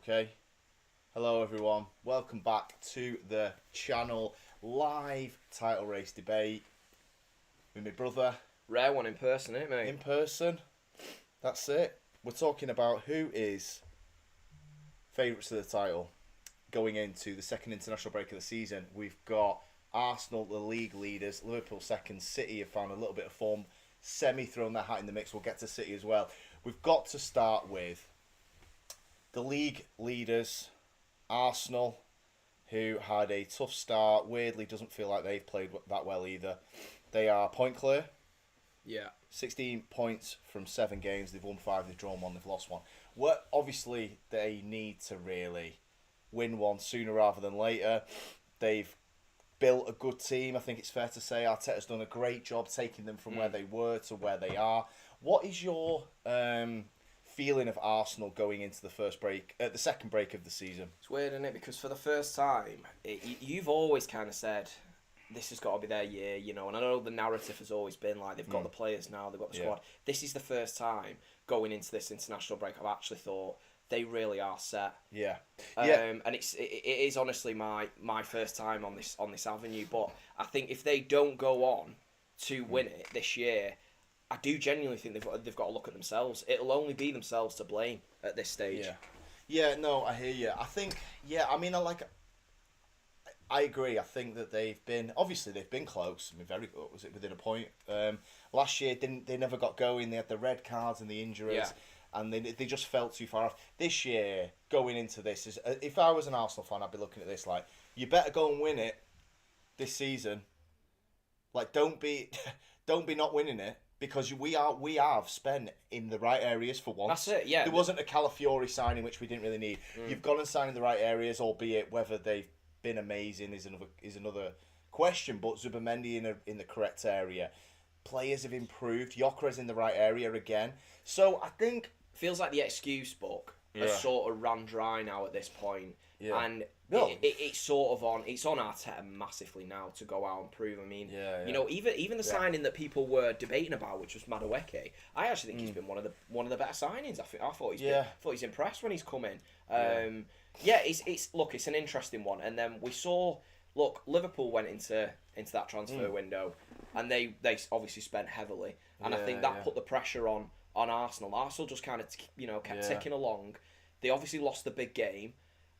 Okay. Hello, everyone. Welcome back to the channel. Live title race debate with my brother. Rare one in person, isn't it, mate? In person. That's it. We're talking about who is favourites of the title going into the second international break of the season. We've got Arsenal, the league leaders, Liverpool second, City have found a little bit of form, thrown their hat in the mix. We'll get to City as well. We've got to start with the league leaders, Arsenal, who had a tough start. Weirdly, doesn't feel like they've played that well either. They are point clear. Yeah. 16 points from 7 games. They've won 5, they've drawn 1, they've lost 1. Obviously, they need to really win one sooner rather than later. They've built a good team. I think it's fair to say Arteta's done a great job taking them from where they were to where they are. What is your feeling of Arsenal going into the second break of the season? It's weird, isn't it? Because for the first time, you've always kind of said, this has got to be their year, you know. And I know the narrative has always been like, they've got the players now, they've got the squad. This is the first time going into this international break I've actually thought they really are set. Yeah. And it is honestly my first time on this avenue. But I think if they don't go on to win it this year, I do genuinely think they've got to look at themselves. It'll only be themselves to blame at this stage. Yeah, no, I hear you. I think, I agree. I think that they've been close. I mean, very good. Was it within a point? Last year, they never got going. They had the red cards and the injuries, and they just felt too far off. This year, going into this, if I was an Arsenal fan, I'd be looking at this like, you better go and win it this season. Like, don't be not winning it. Because we have spent in the right areas for once. That's it, yeah. There wasn't a Calafiori signing, which we didn't really need. You've gone and signed in the right areas, albeit whether they've been amazing is another question. But Zubimendi in the correct area. Players have improved. Gyökeres in the right area again. So I think... Feels like the excuse book has sort of run dry now at this point. Yeah. And it's sort of on Arteta massively now to go out and prove. I mean, you know, even the signing that people were debating about, which was Madueke, I actually think he's been one of the better signings. I thought he's impressed when he's come in. It's an interesting one. And then we saw, Liverpool went into that transfer window, and they obviously spent heavily, and I think that put the pressure on Arsenal. Arsenal just kind of kept ticking along. They obviously lost the big game.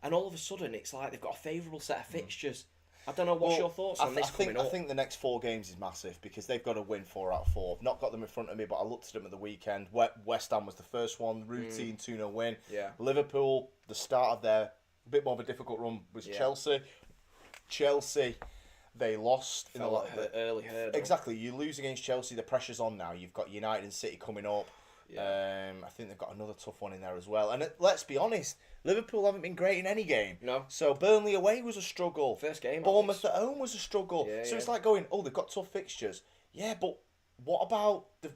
And all of a sudden, it's like they've got a favourable set of fixtures. I don't know, what's your thoughts on this coming up? I think the next 4 games is massive because they've got to win 4 out of 4. I've not got them in front of me, but I looked at them at the weekend. West Ham was the first one, routine 2-0 win. Yeah. Liverpool, the start of their bit more of a difficult run was Chelsea. Chelsea, they lost in the early hurdle. Exactly, you lose against Chelsea, the pressure's on now. You've got United and City coming up. I think they've got another tough one in there as well. And let's be honest, Liverpool haven't been great in any game. No. So Burnley away was a struggle. First game. Bournemouth at home was a struggle. It's like going, they've got tough fixtures. Yeah, but what about the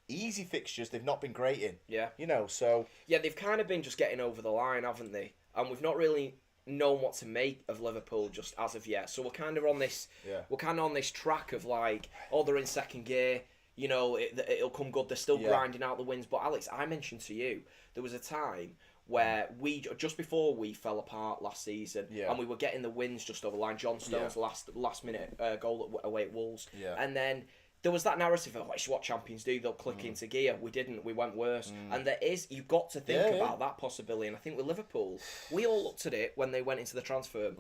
easy fixtures they've not been great in? Yeah. You know, so... Yeah, they've kind of been just getting over the line, haven't they? And we've not really known what to make of Liverpool just as of yet. So we're kind of on this... We're kind of on this track of like, they're in second gear. You know, it'll come good. They're still grinding out the wins. But Alex, I mentioned to you, there was a time where just before we fell apart last season, and we were getting the wins just over the line. John Stones' last minute goal away at Wolves, and then there was that narrative of it's what champions do. They'll click into gear. We didn't. We went worse. And you've got to think about that possibility. And I think with Liverpool, we all looked at it when they went into the transfer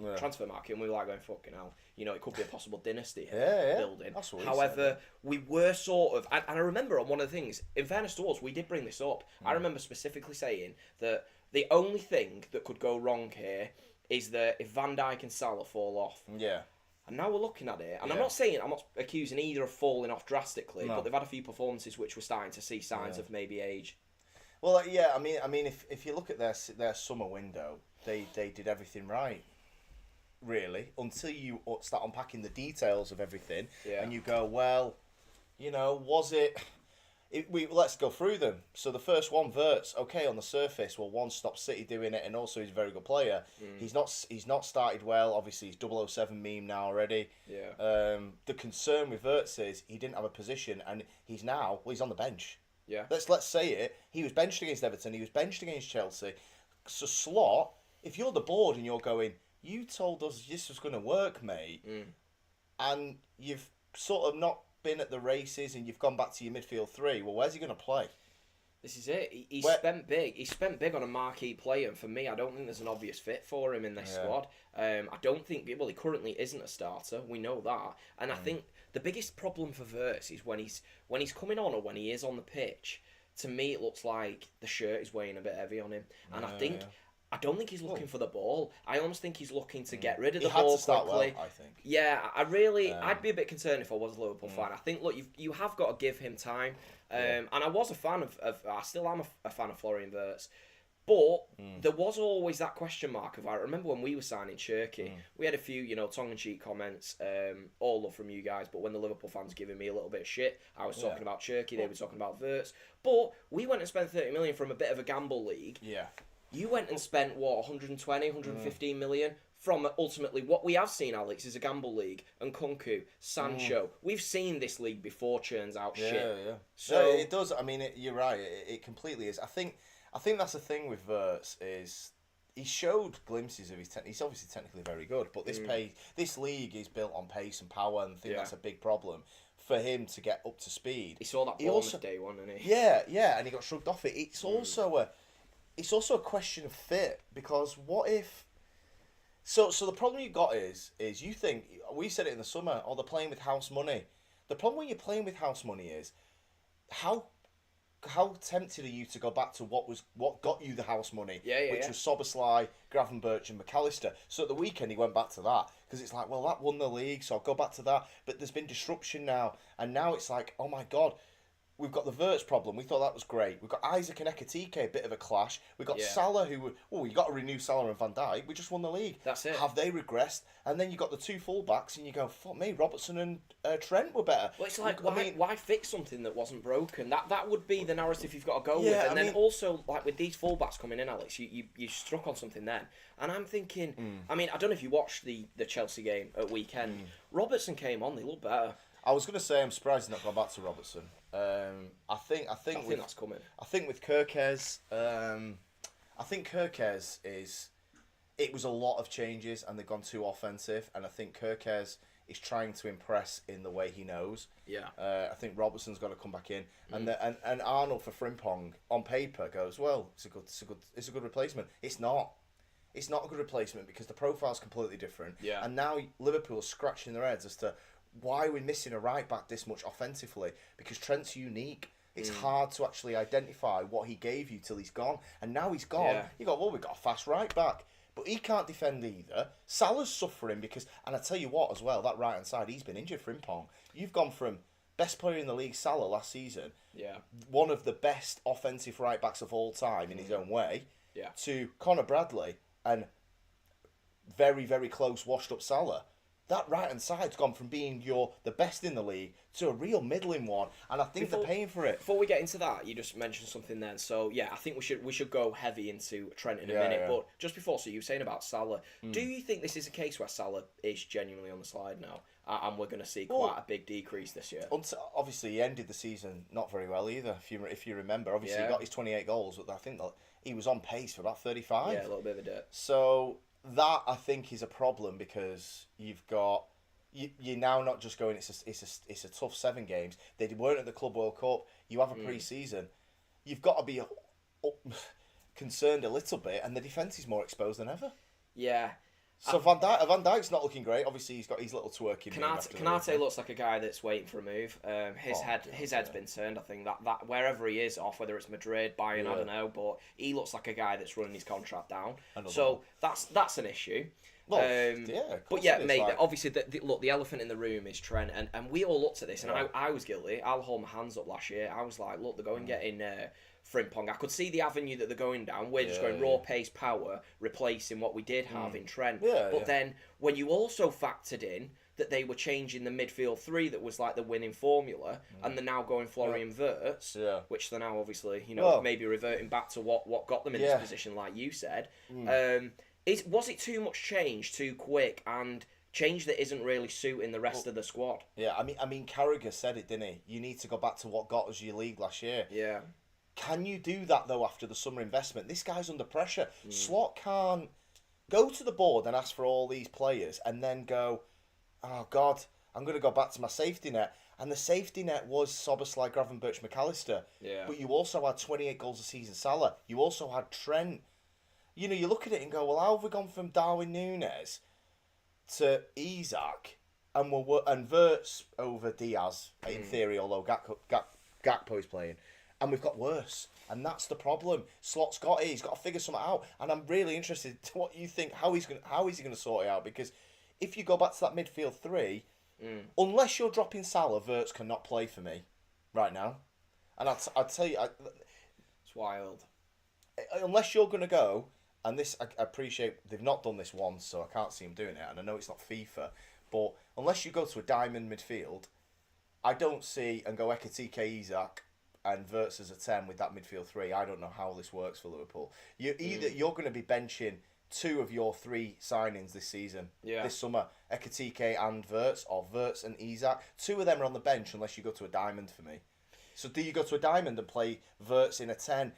market, and we were like going, fucking hell. You know, it could be a possible dynasty building. However, we were sort of... And I remember on one of the things, in fairness to us, we did bring this up. I remember specifically saying that the only thing that could go wrong here is that if Van Dijk and Salah fall off... Yeah. And now we're looking at it, and I'm not accusing either of falling off drastically, but they've had a few performances which we're starting to see signs of maybe age. Well, I mean, if you look at their summer window, they did everything right, really, until you start unpacking the details of everything, and you go, well, you know, was it? Let's go through them. So the first one, Wirtz, okay, on the surface, well, one stops City doing it, and also he's a very good player. He's not started well. Obviously, he's 007 meme now already. The concern with Wirtz is he didn't have a position, and he's on the bench. Let's say it. He was benched against Everton. He was benched against Chelsea. So Slot if you're the board and you're going, you told us this was going to work, mate, and you've sort of not been at the races and you've gone back to your midfield three, well, where's he going to play? This is it. He spent big. He spent big on a marquee player, and for me, I don't think there's an obvious fit for him in this squad. I don't think. Well, he currently isn't a starter. We know that, and I think the biggest problem for Wirtz is when he's coming on or when he is on the pitch. To me, it looks like the shirt is weighing a bit heavy on him, and I don't think he's looking for the ball. I almost think he's looking to get rid of the ball quickly. Well, I think. Yeah, I'd be a bit concerned if I was a Liverpool fan. I think, look, you have got to give him time. And I was a fan of I still am a fan of Florian Wirtz. But there was always that question mark of, I remember when we were signing Cherky, we had a few, tongue-in-cheek comments, all love from you guys, but when the Liverpool fans giving me a little bit of shit, I was talking about Cherky, they were talking about Wirtz. But we went and spent 30 million from a bit of a gamble league. Yeah. You went and spent, 120, 115 million from ultimately what we have seen, Alex, is a gamble league. And Kunku, Sancho. We've seen this league before churns out shit. Yeah. So it does. I mean, you're right. It completely is. I think that's the thing with Wirtz is he showed glimpses of his he's obviously technically very good, but this league is built on pace and power, and I think that's a big problem for him to get up to speed. He saw that Bournemouth day one, didn't he? Yeah, and he got shrugged off it. It's also a question of fit, because what if... So the problem you got is you think, we said it in the summer, they're playing with house money. The problem when you're playing with house money is, how tempted are you to go back to what got you the house money, which was Szoboszlai, Gravenberch and McAllister. So at the weekend he went back to that, because it's like, well, that won the league, so I'll go back to that. But there's been disruption now, and now it's like, oh my God, we've got the Wirtz problem. We thought that was great. We've got Isaac and Ekitike, a bit of a clash. We've got Salah, you got to renew Salah and Van Dijk. We just won the league. That's it. Have they regressed? And then you got the two fullbacks, and you go, fuck me, Robertson and Trent were better. Well, it's like, why fix something that wasn't broken? That would be the narrative you've got to go with. And then also, like with these fullbacks coming in, Alex, you struck on something then. And I'm thinking, I mean, I don't know if you watched the Chelsea game at weekend. Robertson came on, they looked better. I was going to say, I'm surprised he's not gone back to Robertson. I think that's coming. I think with Kerkez, it was a lot of changes and they've gone too offensive, and I think Kerkez is trying to impress in the way he knows. Yeah. I think Robertson's got to come back in, and Arnold for Frimpong on paper goes, well, it's a good replacement. It's not. It's not a good replacement because the profile's completely different. Yeah. And now Liverpool's scratching their heads as to why we're missing a right back this much offensively, because Trent's unique. It's hard to actually identify what he gave you till he's gone, and now he's gone. You go, well, we've got a fast right back, but he can't defend either. Salah's suffering because, and I tell you what as well, that right hand side, he's been injured. Frimpong, you've gone from best player in the league, Salah last season, one of the best offensive right backs of all time in his own way, to Conor Bradley and very, very close washed up Salah. That right hand side's gone from being the best in the league to a real middling one, and I think they're paying for it. Before we get into that, you just mentioned something then. So yeah, I think we should go heavy into Trent in a minute. But just before, so you were saying about Salah. Do you think this is a case where Salah is genuinely on the slide now, and we're going to see quite a big decrease this year? Obviously, he ended the season not very well either. If you remember, obviously he got his 28 goals, but I think that he was on pace for about 35. Yeah, a little bit of a dip. So that, I think, is a problem, because you've got you're now not just going, it's a tough 7 games. They weren't at the Club World Cup. You have a pre-season. You've got to be concerned a little bit, and the defence is more exposed than ever. Yeah. So Van Dijk's not looking great. Obviously, he's got his little twerking. Canate looks like a guy that's waiting for a move. His head's been turned. I think that wherever he is off, whether it's Madrid, Bayern, I don't know, but he looks like a guy that's running his contract down. So that's an issue. Well, but yeah, mate. Obviously, the elephant in the room is Trent, and we all looked at this, and I was guilty. I'll hold my hands up last year. I was like, look, they're going getting Frimpong. I could see the avenue that they're going down. We're just going raw pace, power, replacing what we did have in Trent. But then when you also factored in that they were changing the midfield three, that was like the winning formula, and they're now going Florian Wirtz, which they're now obviously maybe reverting back to what got them in this position, like you said. Was it too much change too quick, and change that isn't really suiting the rest of the squad? Yeah, I mean Carragher said it, didn't he? You need to go back to what got us your league last year. Yeah. Can you do that though after the summer investment? This guy's under pressure. Slot can't go to the board and ask for all these players, and then go, oh God, I'm going to go back to my safety net. And the safety net was Szoboszlai, Gravenberch, McAllister. Yeah. But you also had 28 goals a season, Salah. You also had Trent. You know, you look at it and go, well, how have we gone from Darwin Núñez to Isak and Wirtz over Diaz, in theory, although Gakpo is playing. And we've got worse. And that's the problem. Slot's got it. He's got to figure something out. And I'm really interested to what you think, how is he going to sort it out? Because if you go back to that midfield three, unless you're dropping Salah, Wirtz cannot play for me right now. And I'll tell you... it's wild. Unless you're going to go... And this, I appreciate, they've not done this once, so I can't see them doing it. And I know it's not FIFA. But unless you go to a diamond midfield, I don't see, and go Ekitike, Isak, and Wirtz as a 10 with that midfield three. I don't know how this works for Liverpool. You're going to be benching 2 of your 3 signings this season, this summer, Ekitike and Wirtz, or Wirtz and Isak. 2 of them are on the bench unless you go to a diamond for me. So do you go to a diamond and play Wirtz in a 10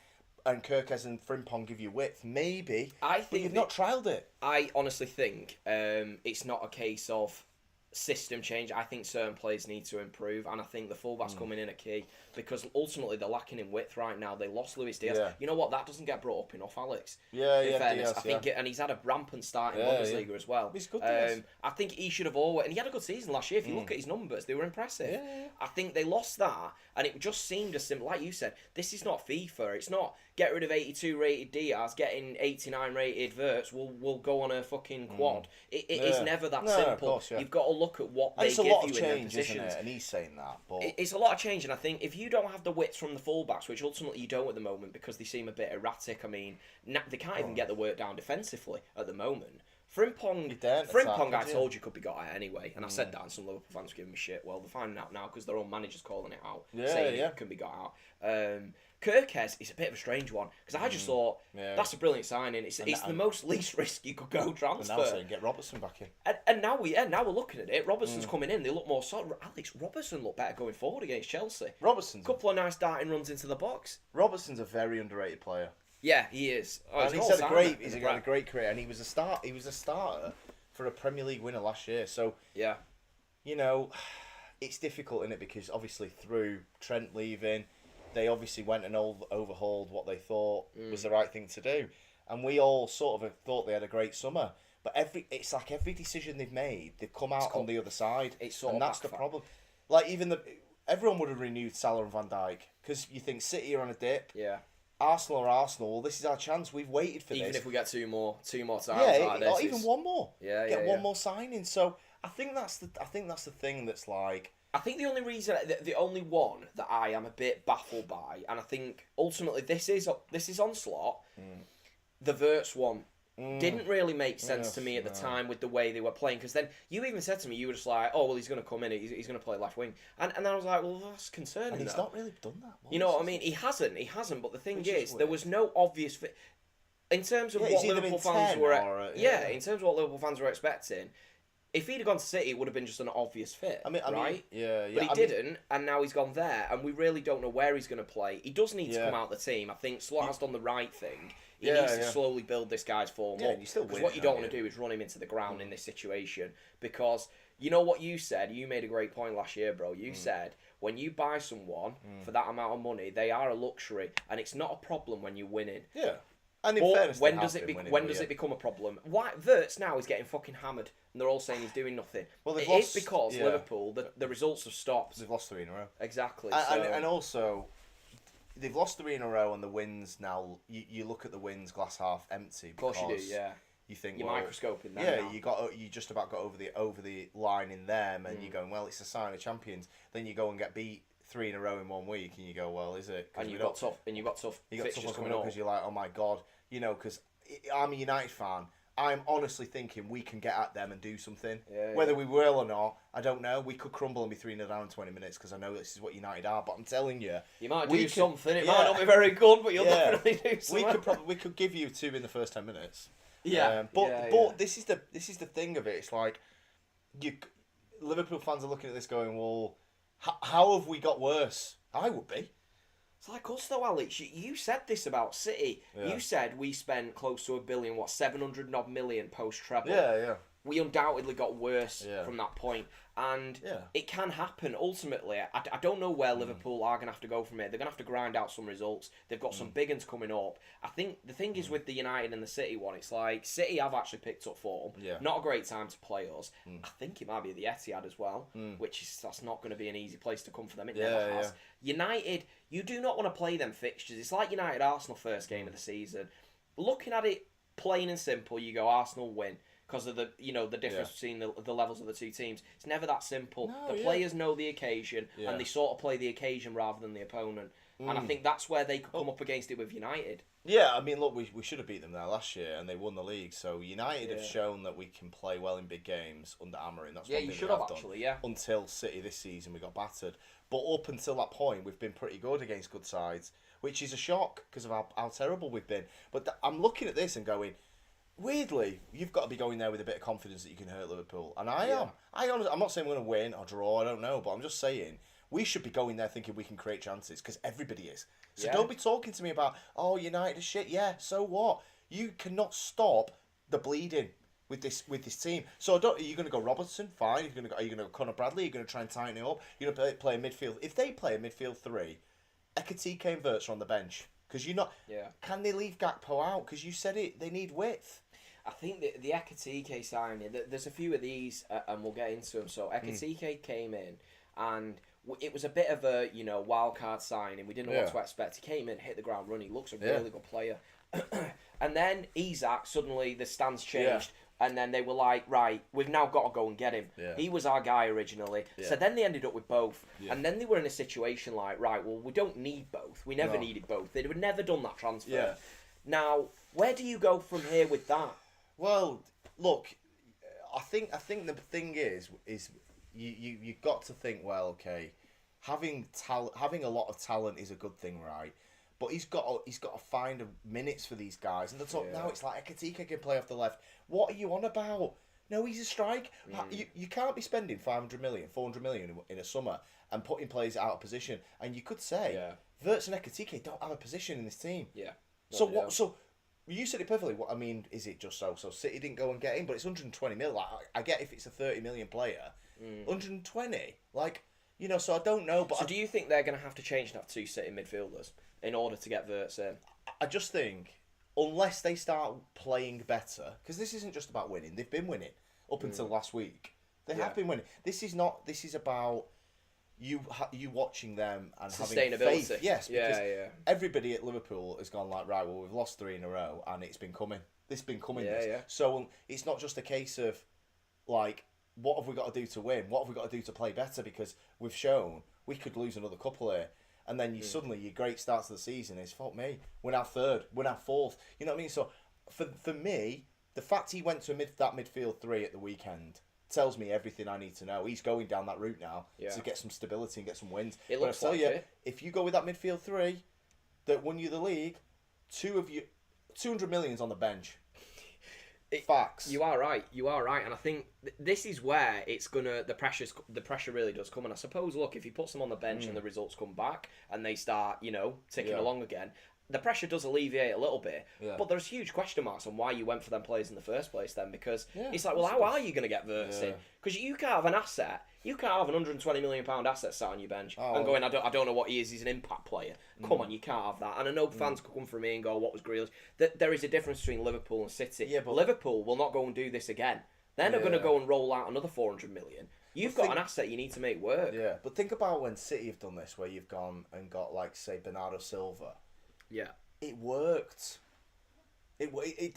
and Kerkez and Frimpong give you width? Maybe, but you've not trialled it. I honestly think it's not a case of system change. I think certain players need to improve, and I think the fullbacks coming in are key, because ultimately they're lacking in width right now. They lost Luis Diaz. Yeah. You know what? That doesn't get brought up enough, Alex. Yeah, in fairness, Diaz, I think and he's had a rampant start in Yeah, Bundesliga as well. He's good, Diaz. I think he should have always, and he had a good season last year. If you look at his numbers, they were impressive. Yeah. I think they lost that, and it just seemed as simple. Like you said, this is not FIFA. It's not get rid of 82 rated Diaz, getting 89 rated Wirtz. We'll go on a fucking quad. It is never that simple. Of course, You've got to look at what they it's give a lot you of in their change, positions. isn't it? And he's saying that, but It's a lot of change, and I think if you don't have the width from the fullbacks, which ultimately you don't at the moment because they seem a bit erratic. I mean, they can't even get the work down defensively at the moment. Frimpong, I told you could be got at anyway, and I said that, and some Liverpool fans were giving me shit. Well, they're finding out now because their own manager's calling it out, saying it can be got out. Kerkez is a bit of a strange one, because I just thought that's a brilliant signing. It's the most least risk you could go transfer. And now saying get Robertson back in. And now we're looking at it. Robertson's coming in. They look more solid. Alex, Robertson looked better going forward against Chelsea. Robertson's couple of nice darting runs into the box. Robertson's a very underrated player. Yeah, he is. And he's had a great career, and he was a starter for a Premier League winner last year. So yeah, you know, it's difficult, isn't it? Because obviously through Trent leaving, they obviously went and overhauled what they thought was the right thing to do, and we all sort of thought they had a great summer. But it's like every decision they've made, they've come out on the other side, and that's the problem. Like everyone would have renewed Salah and Van Dijk, because you think City are on a dip. Yeah. Arsenal are Arsenal. This is our chance. We've waited for even this. Even if we get two more times, or even one more. Get one more signing. So I think that's the thing that's like. I think the only reason, the only one that I am a bit baffled by, and I think ultimately this is on slot, the Wirtz one. Didn't really make sense to me at the time with the way they were playing, because then you even said to me, you were just like, oh well, he's going to come in, he's going to play left wing, and I was like, well, that's concerning. And he's not really done that. You know what I mean? He hasn't. But the thing is, there was no obvious fit in terms of what Liverpool fans were. In terms of what Liverpool fans were expecting. If he'd have gone to City, it would have been just an obvious fit, right? But he didn't, and now he's gone there, and we really don't know where he's going to play. He does need to come out of the team. I think Slot has done the right thing. He needs to slowly build this guy's form up. Because what you don't want to do is run him into the ground in this situation. Because you know what you said? You made a great point last year, bro. You said when you buy someone for that amount of money, they are a luxury, and it's not a problem when you're winning. Yeah. And in fairness, when does it become a problem? Why Wirtz now is getting fucking hammered, and they're all saying he's doing nothing. Well, it's because Liverpool, the results have stopped. They've lost 3 in a row. Exactly. And also, they've lost 3 in a row, and the wins now. You look at the wins glass half empty. Of course you do. Yeah. You think you're microscoping them. Yeah, you just about got over the line in them, and you're going, well, it's a sign of champions. Then you go and get beat 3 in a row in 1 week, and you go, well, is it? And you got tough. You got tough coming up because you're like, oh my god, you know, because I'm a United fan. I'm honestly thinking we can get at them and do something. Whether we will or not, I don't know. We could crumble and be 3-0 down in 20 minutes, because I know this is what United are. But I'm telling you, you might do something. It might not be very good, but you'll definitely do something. We could give you 2 in the first 10 minutes. But this is the thing of it. It's like Liverpool fans are looking at this going, well, how have we got worse? I would be. It's like us though, Alex. You said this about City. Yeah. You said we spent close to $1 billion, 700 odd million post treble. Yeah. We undoubtedly got worse from that point. And it can happen ultimately. I don't know where Liverpool are going to have to go from here. They're going to have to grind out some results. They've got some big ones coming up. I think the thing is with the United and the City one, it's like City have actually picked up form. Yeah. Not a great time to play us. I think it might be at the Etihad as well, that's not going to be an easy place to come for them. It never has. United, you do not want to play them fixtures. It's like United Arsenal first game of the season. Looking at it plain and simple, you go Arsenal win. Because of the difference between the levels of the two teams. It's never that simple. The players know the occasion and they sort of play the occasion rather than the opponent. And I think that's where they could come up against it with United. Yeah, I mean, look, we should have beat them there last year and they won the league. So United have shown that we can play well in big games under Amorim. That's one thing you should have actually, until City this season we got battered. But up until that point, we've been pretty good against good sides, which is a shock because of how terrible we've been. But I'm looking at this and going, weirdly, you've got to be going there with a bit of confidence that you can hurt Liverpool, and I am. I'm not saying we're going to win or draw. I don't know, but I'm just saying we should be going there thinking we can create chances because everybody is. So don't be talking to me about United is shit. Yeah, so what? You cannot stop the bleeding with this team. So are you going to go Robertson? Fine. Are you going to go Conor Bradley? Are you going to try and tighten it up? You're going to play a midfield. If they play a midfield three, Ekitike and Wirtz are on the bench. Because you're not. Yeah. Can they leave Gakpo out? Because you said it. They need width. I think the Ekitike signing. There's a few of these, and we'll get into them. So Ekitike came in, and it was a bit of a wild card signing. We didn't know what to expect. He came in, hit the ground running. Looks a really good player. And then Isak, suddenly the stance changed. And then they were like, right, we've now got to go and get him. Yeah. He was our guy originally. Yeah. So then they ended up with both. Yeah. And then they were in a situation like, right, well, we don't need both. We never needed both. They'd have never done that transfer. Yeah. Now, where do you go from here with that? Well, look, I think the thing is you got to think, well, okay, having a lot of talent is a good thing, right? But he's got to find minutes for these guys. And now it's like Ekitike can play off the left. What are you on about? No, he's a strike. You can't be spending 500 million, 400 million in a summer and putting players out of position. And you could say Wirtz and Ekitike don't have a position in this team. Yeah. So what? So you said it perfectly. What I mean is, it just so City didn't go and get him, but it's 120 million. Like, I get if it's a 30 million player, 120. Like, so I don't know. But so do you think they're going to have to change that to City midfielders in order to get Wirtz in? I just think, unless they start playing better, because this isn't just about winning. They've been winning up until last week. They have been winning. This is about you watching them and having faith. Yes, because everybody at Liverpool has gone like, right, well, we've lost 3 in a row and it's been coming. This has been coming. So it's not just a case of like, what have we got to do to win? What have we got to do to play better? Because we've shown we could lose another couple here. And then suddenly your great start to the season is, fuck me, we're now third, we're now fourth. You know what I mean? So for me, the fact he went to that midfield three at the weekend tells me everything I need to know. He's going down that route now to get some stability and get some wins. It looks but I tell you, if you go with that midfield three that won you the league, 200 million's on the bench. Facts. You are right. And I think this is where it's gonna the pressure really does come. And I suppose, look, if he puts them on the bench and the results come back and they start, ticking along again, the pressure does alleviate a little bit. Yeah. But there's huge question marks on why you went for them players in the first place then, because it's like, well, how are you going to get Wirtz in? Because you can't have an asset. You can't have an £120 million asset sat on your bench and going, I don't know what he is. He's an impact player. Come on, you can't have that. And I know fans could come from me and go, what was Grealish? There is a difference between Liverpool and City. Yeah, but Liverpool will not go and do this again. They're not going to go and roll out another 400 million. You've got an asset you need to make work. Yeah, but think about when City have done this, where you've gone and got, like, say, Bernardo Silva. Yeah. It worked. It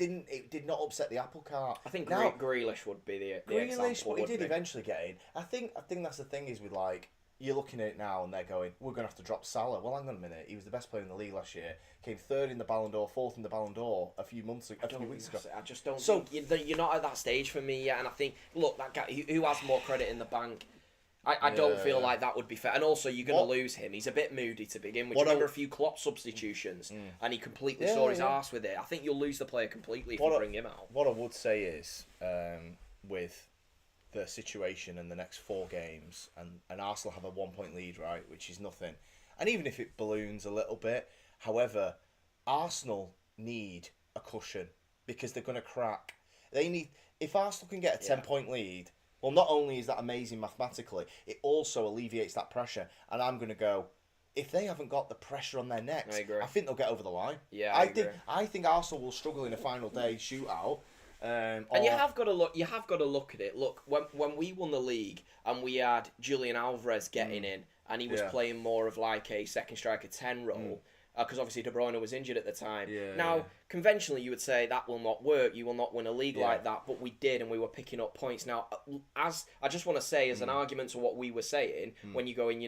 did not upset the apple cart. I think Grealish would be the example. But he did eventually get in. I think that's the thing is with, like, you're looking at it now and they're going, we're going to have to drop Salah. Well, hang on a minute. He was the best player in the league last year. Came third in the Ballon d'Or, fourth in the Ballon d'Or a few weeks ago. I just don't think you're not at that stage for me yet. And I think, look, that guy who has more credit in the bank. I don't feel like that would be fair. And also, you're going to lose him. He's a bit moody to begin with. Remember a few Klopp substitutions, and he completely saw his arse with it. I think you'll lose the player completely if you bring him out. What I would say is, with the situation in the next 4 games, and Arsenal have a 1-point lead, right, which is nothing. and even if it balloons a little bit, however, Arsenal need a cushion because they're going to crack. They need, if Arsenal can get a 10-point lead, well, not only is that amazing mathematically, it also alleviates that pressure. And I'm going to go, if they haven't got the pressure on their necks, I think they'll get over the line. Yeah, I think Arsenal will struggle in a final day shootout. And you have got to look. You have got to look at it. Look, when we won the league and we had Julian Alvarez getting in, and he was playing more of like a second striker 10 role. Because obviously De Bruyne was injured at the time. Now, conventionally, you would say that will not work. You will not win a league like that. But we did, and we were picking up points. Now, as I just want to say, as an argument to what we were saying, when you go in,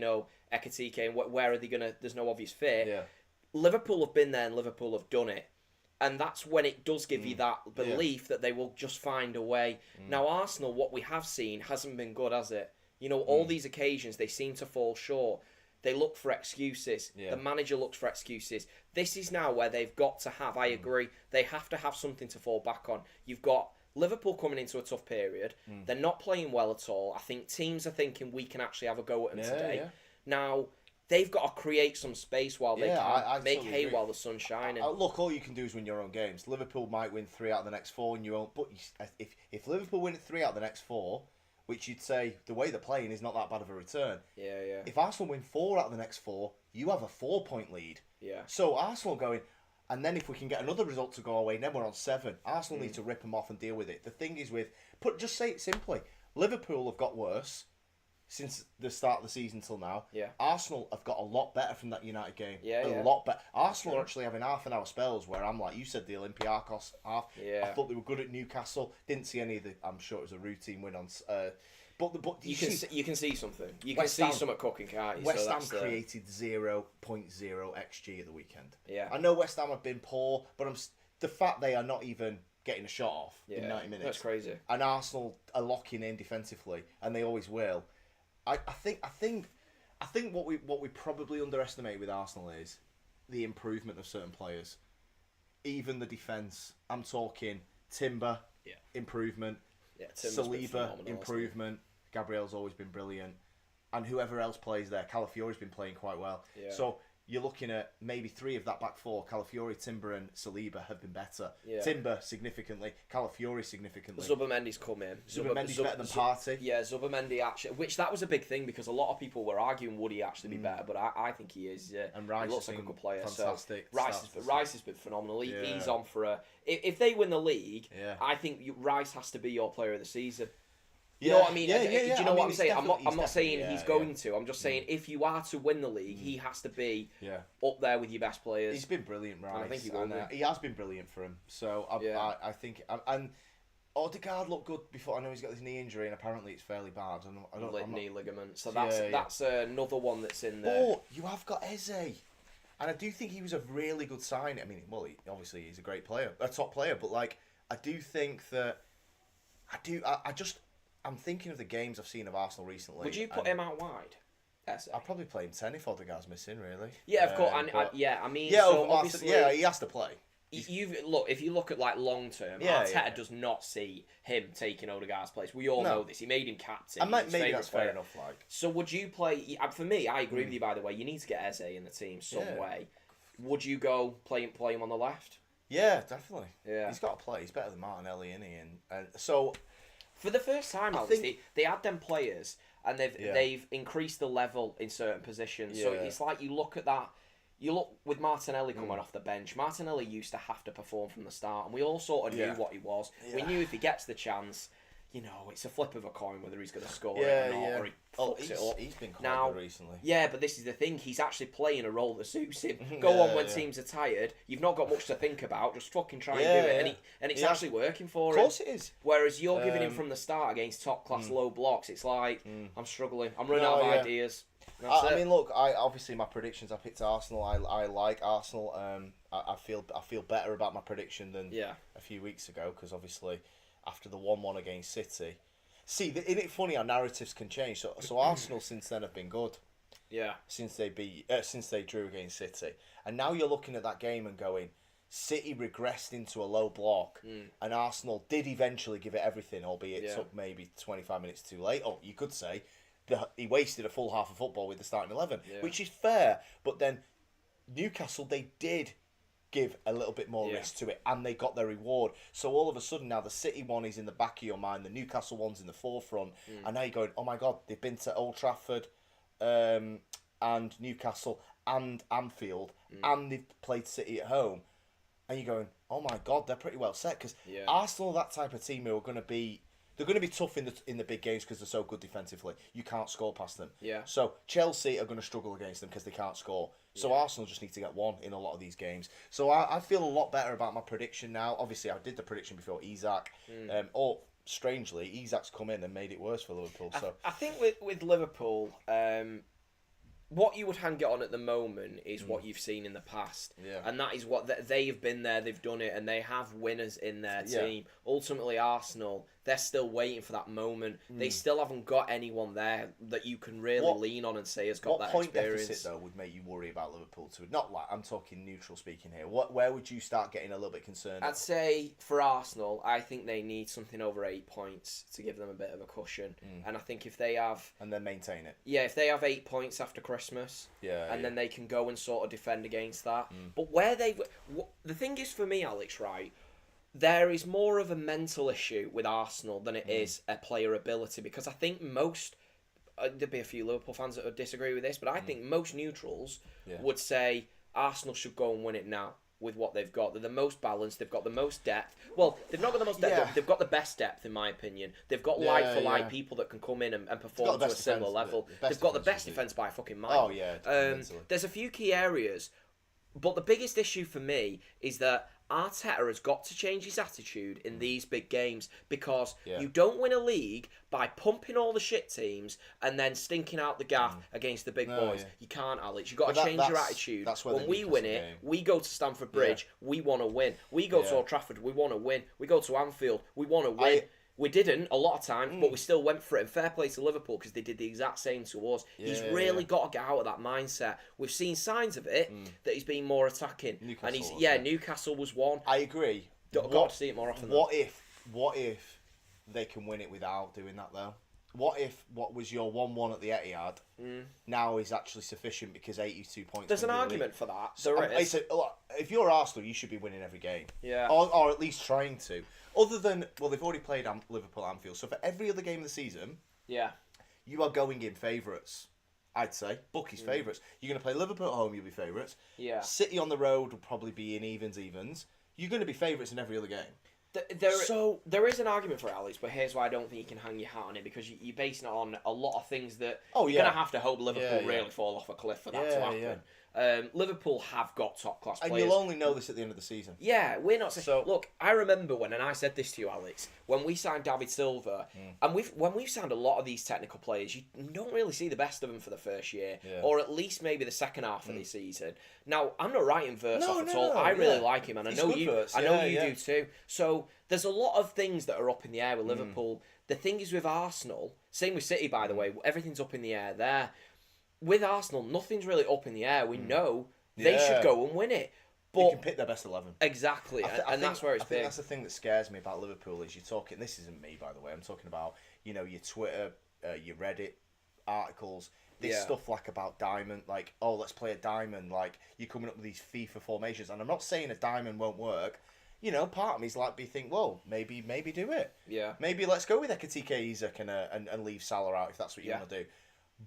Ekitike, and where are they going to... There's no obvious fit. Yeah. Liverpool have been there, and Liverpool have done it. And that's when it does give you that belief that they will just find a way. Now, Arsenal, what we have seen, hasn't been good, has it? All these occasions, they seem to fall short. They look for excuses. The manager looks for excuses. This is now where they've got to have, I agree, they have to have something to fall back on. You've got Liverpool coming into a tough period. They're not playing well at all. I think teams are thinking we can actually have a go at them today. Now, they've got to create some space while they can I make totally hay agree. while the sun's shining. Look, all you can do is win your own games. Liverpool might win 3 out of the next 4 and you won't. But if Liverpool win 3 out of the next 4... which you'd say, the way they're playing is not that bad of a return. Yeah. If Arsenal win 4 out of the next 4, you have a 4-point lead. Yeah. So Arsenal going, and then if we can get another result to go away, then we're on 7. Arsenal need to rip them off and deal with it. The thing is just say it simply, Liverpool have got worse since the start of the season till now. Yeah. Arsenal have got a lot better from that United game. A lot better. Arsenal are actually having half an hour spells where I'm like, you said the Olympiacos half. Yeah. I thought they were good at Newcastle. Didn't see any of the. I'm sure it was a routine win on. But you can see something. You West can Ham, see something cooking, can't you? West Ham created 0.0 XG at the weekend. Yeah. I know West Ham have been poor, but the fact they are not even getting a shot off in 90 minutes. That's crazy. And Arsenal are locking in defensively, and they always will. I think what we probably underestimate with Arsenal is the improvement of certain players. Even the defence. I'm talking Timber, improvement. Yeah, Saliba, improvement. Gabriel's always been brilliant. And whoever else plays there, Calafiori's been playing quite well. Yeah. So you're looking at maybe 3 of that back 4. Calafiori, Timber and Saliba have been better. Yeah. Timber significantly, Calafiori significantly. Zubimendi's come in. Zubimendi's better than Partey. Yeah, Zubimendi actually, which that was a big thing because a lot of people were arguing would he actually be better, but I think he is. And Rice he looks like a good player. Fantastic. So Rice has been phenomenal. He's on for a. If they win the league, I think Rice has to be your player of the season. You know what I mean? Do you know what I'm saying? I'm not saying he's going to. I'm just saying if you are to win the league, he has to be up there with your best players. He's been brilliant, Rice. And I think he will be. He has been brilliant for him. So I think and Odegaard looked good before. I know he's got this knee injury and apparently it's fairly bad. Knee ligament. So that's another one that's in there. But you have got Eze. And I do think he was a really good signing. I mean, obviously he's a great player, a top player. But I do think that I'm thinking of the games I've seen of Arsenal recently. Would you put him out wide? I'd probably play him 10 if Odegaard's missing, really. Yeah, of course. Obviously, he has to play. If you look at long term, Arteta does not see him taking Odegaard's place. We all know this. He made him captain. And maybe that's fair enough. So would you play? For me, I agree with you. By the way, you need to get Eze in the team some way. Would you go play him on the left? Yeah, definitely. Yeah, he's got to play. He's better than Martinelli, isn't he? And so. For the first time, they had them players and they've increased the level in certain positions. Yeah. So it's like you look at that. You look with Martinelli coming off the bench. Martinelli used to have to perform from the start, and we all sort of knew what he was. Yeah. We knew if he gets the chance, it's a flip of a coin whether he's going to score it or not, or he fucks it up. He's been quite good recently. Yeah, but this is the thing. He's actually playing a role that suits him. Go on when teams are tired. You've not got much to think about. Just fucking try and do it. And it's actually working for him. Of course it is. Whereas you're giving him from the start against top-class low blocks. It's like, I'm struggling. I'm running out of ideas. I mean, look. Obviously my predictions. I picked Arsenal. I like Arsenal. I feel better about my prediction than a few weeks ago because obviously after the 1-1 against City. See, isn't it funny how narratives can change? So Arsenal since then have been good. Yeah. Since they drew against City, and now you're looking at that game and going, City regressed into a low block, and Arsenal did eventually give it everything, albeit it took maybe 25 minutes too late. Or you could say he wasted a full half of football with the starting 11, Yeah. which is fair. But then Newcastle, they did give a little bit more risk to it, and they got their reward. So all of a sudden now the City one is in the back of your mind, the Newcastle one's in the forefront, and now you're going, oh my God, they've been to Old Trafford, and Newcastle and Anfield, and they've played City at home, and you're going, oh my God, they're pretty well set, because Arsenal are that type of team who are going to be. They're going to be tough in the big games because they're so good defensively. You can't score past them. Yeah. So Chelsea are going to struggle against them because they can't score. So Arsenal just need to get one in a lot of these games. So I feel a lot better about my prediction now. Obviously, I did the prediction before Isak. Strangely, Isak's come in and made it worse for Liverpool. So I think with Liverpool, what you would hang it on at the moment is what you've seen in the past. Yeah. And that is what they have been there, they've done it, and they have winners in their team. Ultimately, Arsenal, they're still waiting for that moment. They still haven't got anyone there that you can really lean on and say has got that experience. What point deficit, though, would make you worry about Liverpool? Not like, I'm talking neutral speaking here. Where would you start getting a little bit concerned? I'd say for Arsenal, I think they need something over 8 points to give them a bit of a cushion. And I think if they have... And then maintain it. Yeah, if they have 8 points after Christmas, then they can go and sort of defend against that. But where the thing is for me, Alex, right, there is more of a mental issue with Arsenal than it is a player ability, because I think most... there'd be a few Liverpool fans that would disagree with this, but I think most neutrals would say Arsenal should go and win it now with what they've got. They're the most balanced, they've got the most depth. Well, they've not got the most depth, they've got the best depth, in my opinion. They've got like-for-like people that can come in and perform to a similar level. They've got the best defence by a fucking mile. Oh, yeah. There's a few key areas, but the biggest issue for me is that Arteta has got to change his attitude in these big games, because you don't win a league by pumping all the shit teams and then stinking out the gaff against the big boys. You can't, Alex. You've got to change your attitude. When we win it, we go to Stamford Bridge, we want to win. We go to Old Trafford, we want to win. We go to Anfield, we want to win. We didn't a lot of times, but we still went for it. And fair play to Liverpool, because they did the exact same to us. He's really got to get out of that mindset. We've seen signs of it, that he's been more attacking. Newcastle was one. I agree. Got to see it more often. What if they can win it without doing that, though? What if what was your 1-1 at the Etihad now is actually sufficient because 82 points... There's an argument for that. If you're Arsenal, you should be winning every game. Yeah. Or at least trying to. Other than... Well, they've already played Liverpool Anfield, so for every other game of the season... Yeah. You are going in favourites, I'd say. Bookies favourites. You're going to play Liverpool at home, you'll be favourites. Yeah. City on the road will probably be in evens. You're going to be favourites in every other game. There is an argument for it, Alex, but here's why I don't think you can hang your hat on it, because you're basing it on a lot of things that you're going to have to hope Liverpool really fall off a cliff for that to happen. Liverpool have got top class players. And you'll only know this at the end of the season. Yeah, we're not saying... Look, I remember when, and I said this to you, Alex, when we signed David Silva, and when we've signed a lot of these technical players, you don't really see the best of them for the first year, or at least maybe the second half of the season. Now, I'm not writing verse off at all. I really like him, and I know you do too. So there's a lot of things that are up in the air with Liverpool. The thing is with Arsenal, same with City, by the way, everything's up in the air there. With Arsenal, nothing's really up in the air. We know they should go and win it. But you can pick their best 11. Exactly, and that's where it's big. That's the thing that scares me about Liverpool is you're talking... This isn't me, by the way. I'm talking about, your Twitter, your Reddit articles, this stuff like about diamond, like, oh, let's play a diamond. Like, you're coming up with these FIFA formations. And I'm not saying a diamond won't work. Part of me's like, well, maybe do it. Yeah. Maybe let's go with Ekitike Isak and leave Salah out if that's what you want to do.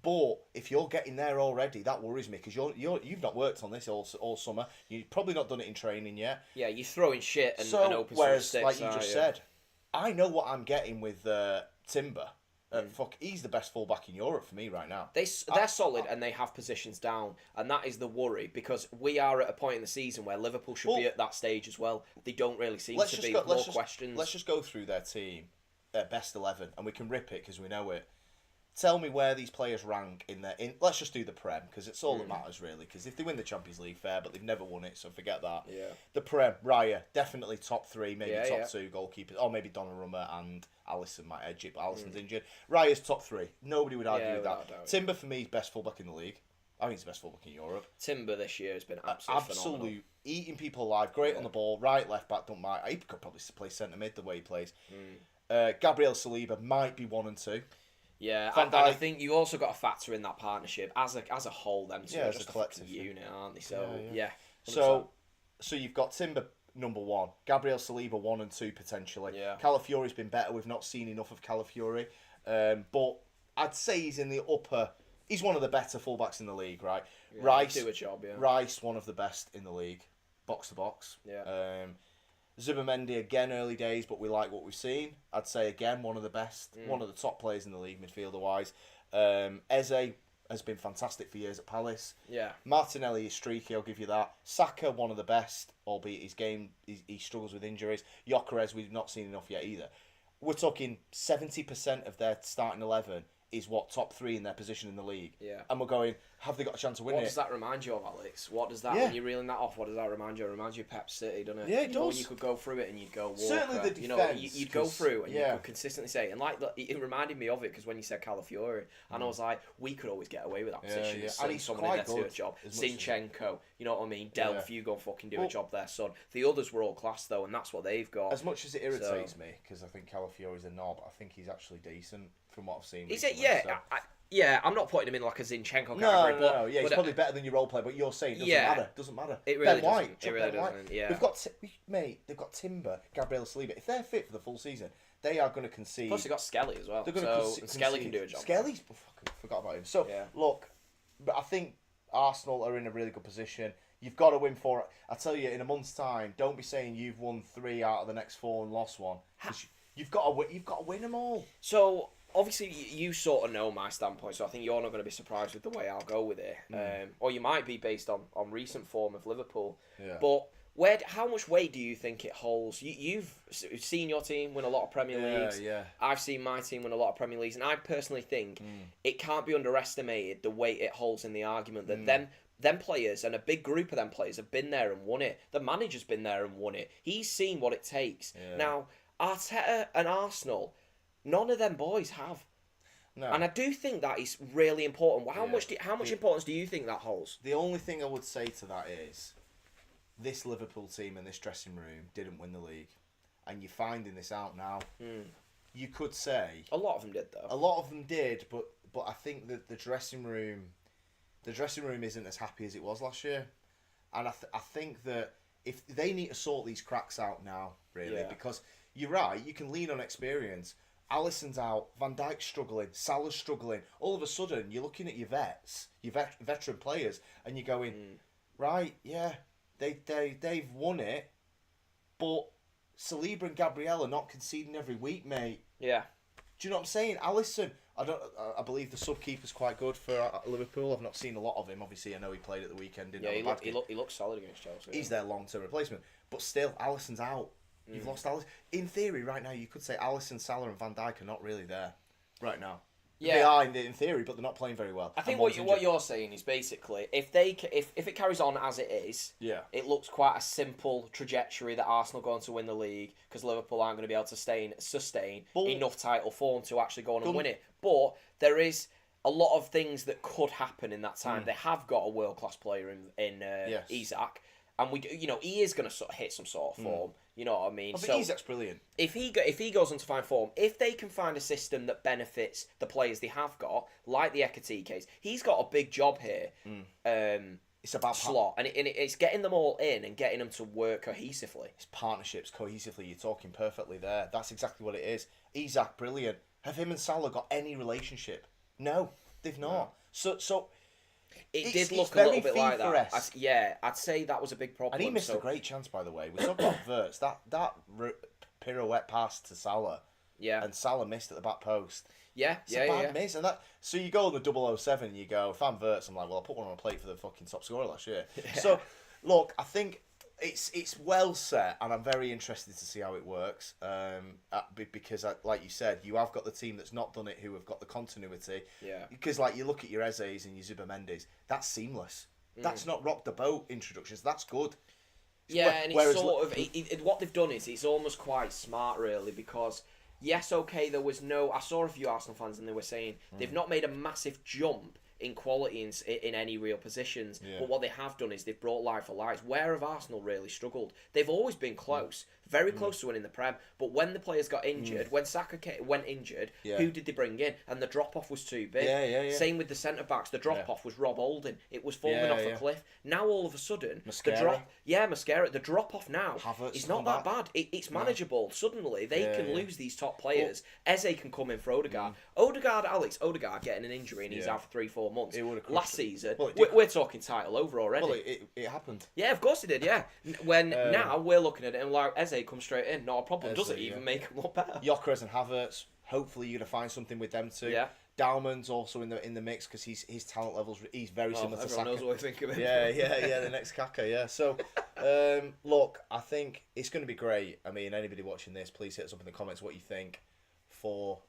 But if you're getting there already, that worries me, because you've not worked on this all summer. You've probably not done it in training yet. Yeah, you're throwing shit and open whereas, sticks. Like you just said, I know what I'm getting with Timber. He's the best fullback in Europe for me right now. They're solid and they have positions down, and that is the worry, because we are at a point in the season where Liverpool should be at that stage as well. They don't really seem to be. Questions. Let's just go through their team, their best 11, and we can rip it because we know it. Tell me where these players rank in their... Let's just do the Prem, because it's all that matters, really. Because if they win the Champions League, fair, but they've never won it, so forget that. Yeah. The Prem, Raya, definitely top 3, maybe top 2 goalkeepers. Or maybe Donnarumma and Alisson might edge it, but Alisson's injured. Raya's top 3. Nobody would argue with that. Timber, for me, is best fullback in the league. I think he's the best fullback in Europe. Timber this year has been absolutely phenomenal. Eating people alive, great on the ball, right, left back, don't mind. He could probably play centre mid the way he plays. Gabriel Saliba might be 1 and 2. Yeah, Van and I Dijk- think you also got to factor in that partnership as a whole. Them two Yeah, are as a just collective, fucking yeah. unit, aren't they? So Yeah. 100%. So you've got Timber number 1, Gabriel Saliba 1 and 2 potentially. Yeah. Calafiori's been better. We've not seen enough of Calafiori, but I'd say he's in the upper. He's one of the better fullbacks in the league, right? Yeah, Rice, do a job, yeah. Rice, one of the best in the league, box to box. Yeah. Zubimendi again, early days, but we like what we've seen. I'd say again one of the best, one of the top players in the league midfielder wise. Eze has been fantastic for years at Palace. Yeah. Martinelli is streaky, I'll give you that. Saka, one of the best, albeit his game he struggles with injuries. Gyökeres, we've not seen enough yet either. We're talking 70% of their starting 11 is top 3 in their position in the league. Yeah. And we're going, have they got a chance of winning What does that remind you of, Alex? What does that, when you're reeling that off, what does that remind you of? It reminds you of Pep City, doesn't it? Yeah, it You know, does. when you could go through it and you'd go, Walker. Certainly the You know, defence, you'd go 'cause- through and you yeah. could consistently say, and like, it reminded me of it because when you said Calafiori, and I was like, we could always get away with that position. yeah. As And he's someone quite who gets to do a good, job. as much as- Zinchenko, you know what I mean? Delph, Yeah. you go and fucking do a Well- job there, son. The others were all class though, and that's what they've got. As much as it irritates me, because I think Calafiori's a knob, I think he's actually decent from what I've seen. Is it? recently, Yeah. so- Yeah, I'm not putting him in like a Zinchenko category. No. Yeah, he's but, probably better than your role player, but you're saying it doesn't matter. It really Ben White, doesn't. It drop really Ben White. doesn't, yeah. We've got, mate, they've got Timber, Gabriel Saliba. If they're fit for the full season, they are going to concede. Plus, they got Skelly as well. They're going So, to and Skelly can do a job. Skelly's, fucking forgot about him. So, Yeah. look, but I think Arsenal are in a really good position. You've got to win 4. I tell you, in a month's time, don't be saying you've won 3 out of the next 4 and lost 1. 'Cause you've got to win them all. So obviously you sort of know my standpoint, so I think you're not going to be surprised with the way I'll go with it, or you might be based on recent form of Liverpool. Yeah. But how much weight do you think it holds? You've seen your team win a lot of Premier Leagues. Yeah. I've seen my team win a lot of Premier Leagues, and I personally think it can't be underestimated the weight it holds in the argument that them players and a big group of them players have been there and won it. The manager's been there and won it. He's seen what it takes. Yeah. Now, Arteta and Arsenal, none of them boys have. No. And I do think that is really important. How Yeah. much importance do you think that holds? The only thing I would say to that is this Liverpool team and this dressing room didn't win the league. And you're finding this out now. You could say A lot of them did, though. a lot of them did, but I think that the dressing room isn't as happy as it was last year. And I think that if they need to sort these cracks out now, really, Yeah. because you're right, you can lean on experience. Alisson's out, Van Dijk's struggling, Salah's struggling. All of a sudden, you're looking at your vets, your veteran players, and you're going, right, yeah, they've won it, but Saliba and Gabriel are not conceding every week, mate. Yeah. Do you know what I'm saying? Alisson, I believe the sub-keeper's quite good for Liverpool. I've not seen a lot of him. Obviously, I know he played at the weekend. Didn't have a bad game. He looks solid against Chelsea. He's their long-term replacement. But still, Alisson's out. You've lost Alisson. In theory, right now, you could say Alisson, Salah and Van Dijk are not really there right now. Yeah. They are in theory, but they're not playing very well. I think And what one's injured. you're saying is basically if it carries on as it is, Yeah. it looks quite a simple trajectory that Arsenal are going to win the league because Liverpool aren't going to be able to sustain But- enough title form to actually go on and Come- win it. But there is a lot of things that could happen in that time. They have got a world class player in Yes. Isak, and he is going to sort of hit some sort of form. You know what I mean? I think Isak's brilliant. If he goes on to find form, if they can find a system that benefits the players they have got, like the Ekatike case, he's got a big job here. It's about Slot, and it's getting them all in and getting them to work cohesively. It's partnerships, cohesively. You're talking perfectly there. That's exactly what it is. Isak, brilliant. Have him and Salah got any relationship? No, they've not. So It It's did look a very little bit like that. FIFA-esque. I'd say that was a big problem. and he missed so, a great chance, by the way. We talk about Verts. That pirouette pass to Salah, yeah, and Salah missed at the back post. yeah, It's a yeah. bad miss, and that. So you go on the 007, and you go, if I'm Verts, I'm like, well, I put one on a plate for the fucking top scorer last year. So, look, I think it's well set, and I'm very interested to see how it works. Because, like you said, you have got the team that's not done it, who have got the continuity. Yeah. Because, like, you look at your Ezes and your Zubamendi's, that's seamless. That's not rock the boat introductions. That's good. Yeah, and it's Whereas sort of what they've done is it's almost quite smart, really, because yes, okay, there was no. I saw a few Arsenal fans and they were saying they've not made a massive jump in quality in any real positions. Yeah. But what they have done is they've brought life for lights. Where have Arsenal really struggled? They've always been close, very close to winning the Prem. But when the players got injured, when Saka went injured, who did they bring in? And the drop off was too big. Yeah. Same with the centre backs. The drop off was Rob Holding. It was falling off a cliff. Now all of a sudden, Mascara. The drop off now is not that bad. It's manageable. Suddenly they can lose these top players. Eze can come in for Odegaard. Odegaard getting an injury and he's out for 3-4 months. Last season, we're talking title over already. Well, it happened. Yeah, of course it did. Yeah. When now we're looking at it and like Eze comes straight in, not a problem. Does it even make him look better? Gyökeres and Havertz. Hopefully, you're gonna find something with them too. Yeah. Dalman's also in the mix because his talent levels. He's very similar to Saka. Everyone knows what I think of him. Yeah. The next Kaka. Yeah. So, look, I think it's going to be great. I mean, anybody watching this, please hit us up in the comments what you think for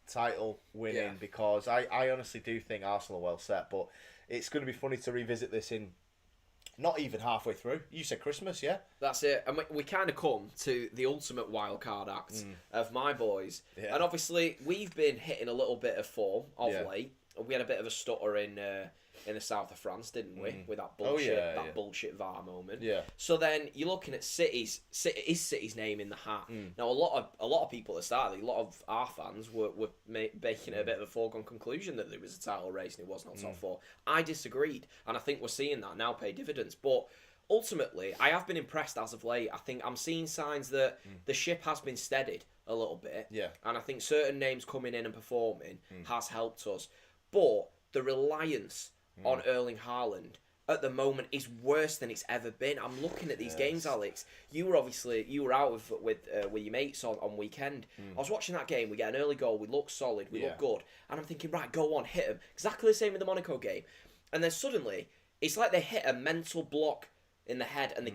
title winning because I honestly do think Arsenal are well set, but it's going to be funny to revisit this in not even halfway through. You said Christmas, yeah? That's it. And we kind of come to the ultimate wildcard act of my boys. Yeah. And obviously, we've been hitting a little bit of form of late. We had a bit of a stutter in the south of France, didn't we? With that bullshit, bullshit VAR moment. Yeah. So then you're looking at City's name in the hat. Now a lot of people at the start, a lot of our fans were making it a bit of a foregone conclusion that there was a title race and it was not top four. I disagreed, and I think we're seeing that now pay dividends. But ultimately, I have been impressed as of late. I think I'm seeing signs that the ship has been steadied a little bit. Yeah. And I think certain names coming in and performing has helped us. But the reliance on Erling Haaland at the moment is worse than it's ever been. I'm looking at these games, Alex. You were out with your mates on weekend. I was watching that game. We get an early goal. We look solid. We look good. And I'm thinking, right, go on, hit him. Exactly the same with the Monaco game. And then suddenly, it's like they hit a mental block in the head, and they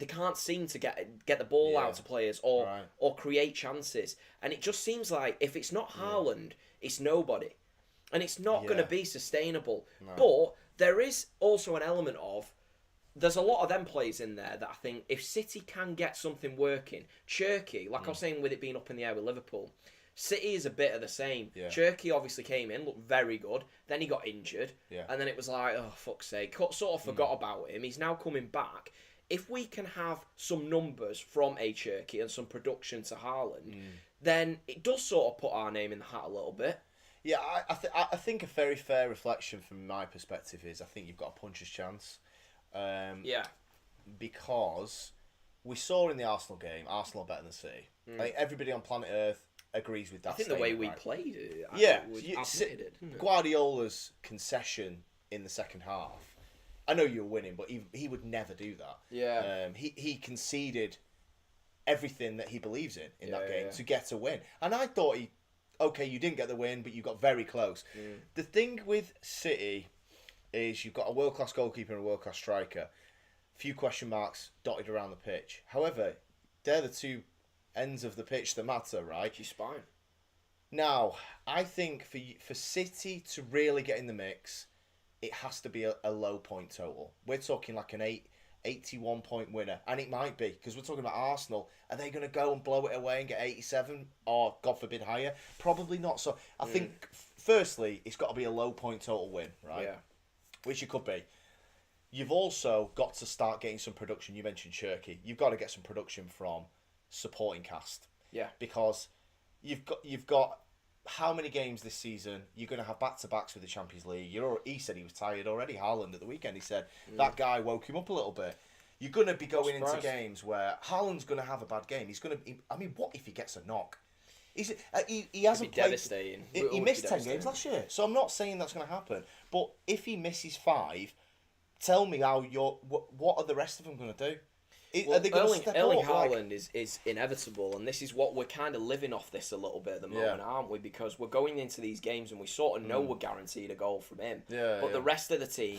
can't seem to get the ball out to players or create chances. And it just seems like if it's not Haaland, it's nobody. And it's not going to be sustainable. No. But there is also an element of, there's a lot of them players in there that I think if City can get something working, Cherki, like I was saying with it being up in the air with Liverpool, City is a bit of the same. Yeah. Cherki obviously came in, looked very good, then he got injured, and then it was like, oh, fuck's sake, sort of forgot about him. He's now coming back. If we can have some numbers from a Cherki and some production to Haaland, then it does sort of put our name in the hat a little bit. Yeah, I think a very fair reflection from my perspective is I think you've got a puncher's chance. Because we saw in the Arsenal game, Arsenal are better than City. I think everybody on planet Earth agrees with that. I think the way we played it, Guardiola's concession in the second half. I know you were winning, but he would never do that. Yeah. He conceded everything that he believes in that game to get a win, and I thought okay, you didn't get the win, but you got very close. The thing with City is you've got a world-class goalkeeper and a world-class striker. Few question marks dotted around the pitch. However, they're the two ends of the pitch that matter, right? She's fine. Now, I think for City to really get in the mix, it has to be a low point total. We're talking like an 81-point winner, and it might be, because we're talking about Arsenal. Are they going to go and blow it away and get 87 or, God forbid, higher? Probably not. So I think, firstly, it's got to be a low point total win, right? Yeah. Which it could be. You've also got to start getting some production. You mentioned Cherki. You've got to get some production from supporting cast. Yeah. Because you've got how many games this season? You're going to have back-to-backs with the Champions League. He said he was tired already. Haaland at the weekend, he said that guy woke him up a little bit. You're going to be going into games where Haaland's going to have a bad game. He's going to. I mean, what if he gets a knock? He hasn't played. Devastating. He missed 10 games last year, so I'm not saying that's going to happen. But if he misses 5, tell me how what are the rest of them going to do? Erling Haaland is inevitable, and this is what we're kind of living off this a little bit at the moment, aren't we? Because we're going into these games and we sort of know we're guaranteed a goal from him. But the rest of the team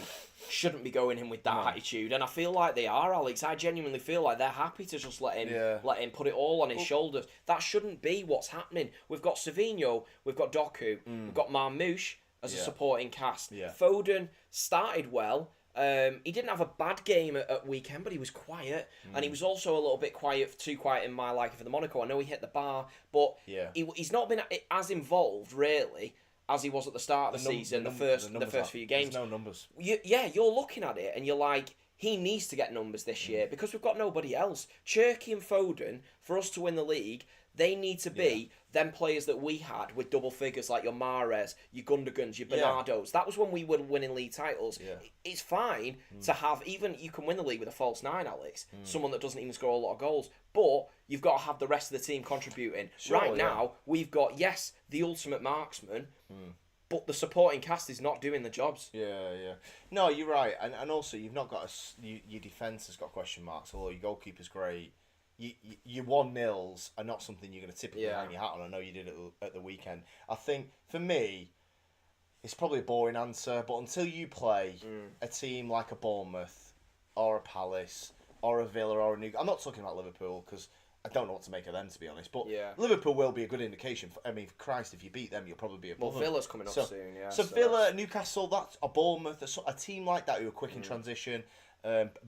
shouldn't be going in with that attitude, and I feel like they are, Alex. I genuinely feel like they're happy to just let him put it all on his shoulders. That shouldn't be what's happening. We've got Savinho, we've got Doku, we've got Marmoush as a supporting cast. Foden started well. He didn't have a bad game at weekend, but he was quiet, and he was also a little bit too quiet in my liking for the Monaco. I know he hit the bar, but he's not been as involved really as he was at the start of the season, the first few games. There's no numbers. You're looking at it and you're like, he needs to get numbers this year because we've got nobody else. Cherki and Foden, for us to win the league, they need to be them players that we had with double figures like your Mahrez, your Gundogan's, your Bernardos. That was when we were winning league titles. It's fine to have, even you can win the league with a false nine, Alex, someone that doesn't even score a lot of goals, but you've got to have the rest of the team contributing. Sure, now, we've got, the ultimate marksman, but the supporting cast is not doing the jobs. Yeah. No, you're right. And also, you've not got your defence has got question marks, although your goalkeeper's great. Your 1-0s are not something you're going to typically hang your hat on. I know you did it at the weekend. I think, for me, it's probably a boring answer, but until you play a team like a Bournemouth, or a Palace, or a Villa, or a Newcastle... I'm not talking about Liverpool, because I don't know what to make of them, to be honest. But Liverpool will be a good indication. Christ, if you beat them, you'll probably be above them. Villa's coming up soon, So Villa, Newcastle, that's a Bournemouth, a team like that who are quick in transition...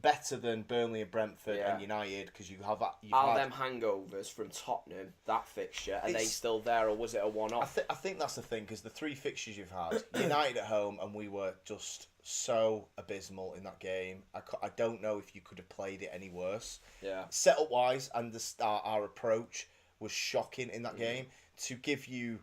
better than Burnley and Brentford and United, because you have that. Are them hangovers from Tottenham, that fixture, are they still there, or was it a one-off? I think that's the thing, because the 3 fixtures you've had, United at home, and we were just so abysmal in that game. I don't know if you could have played it any worse. Setup wise, and our approach was shocking in that game. To give you,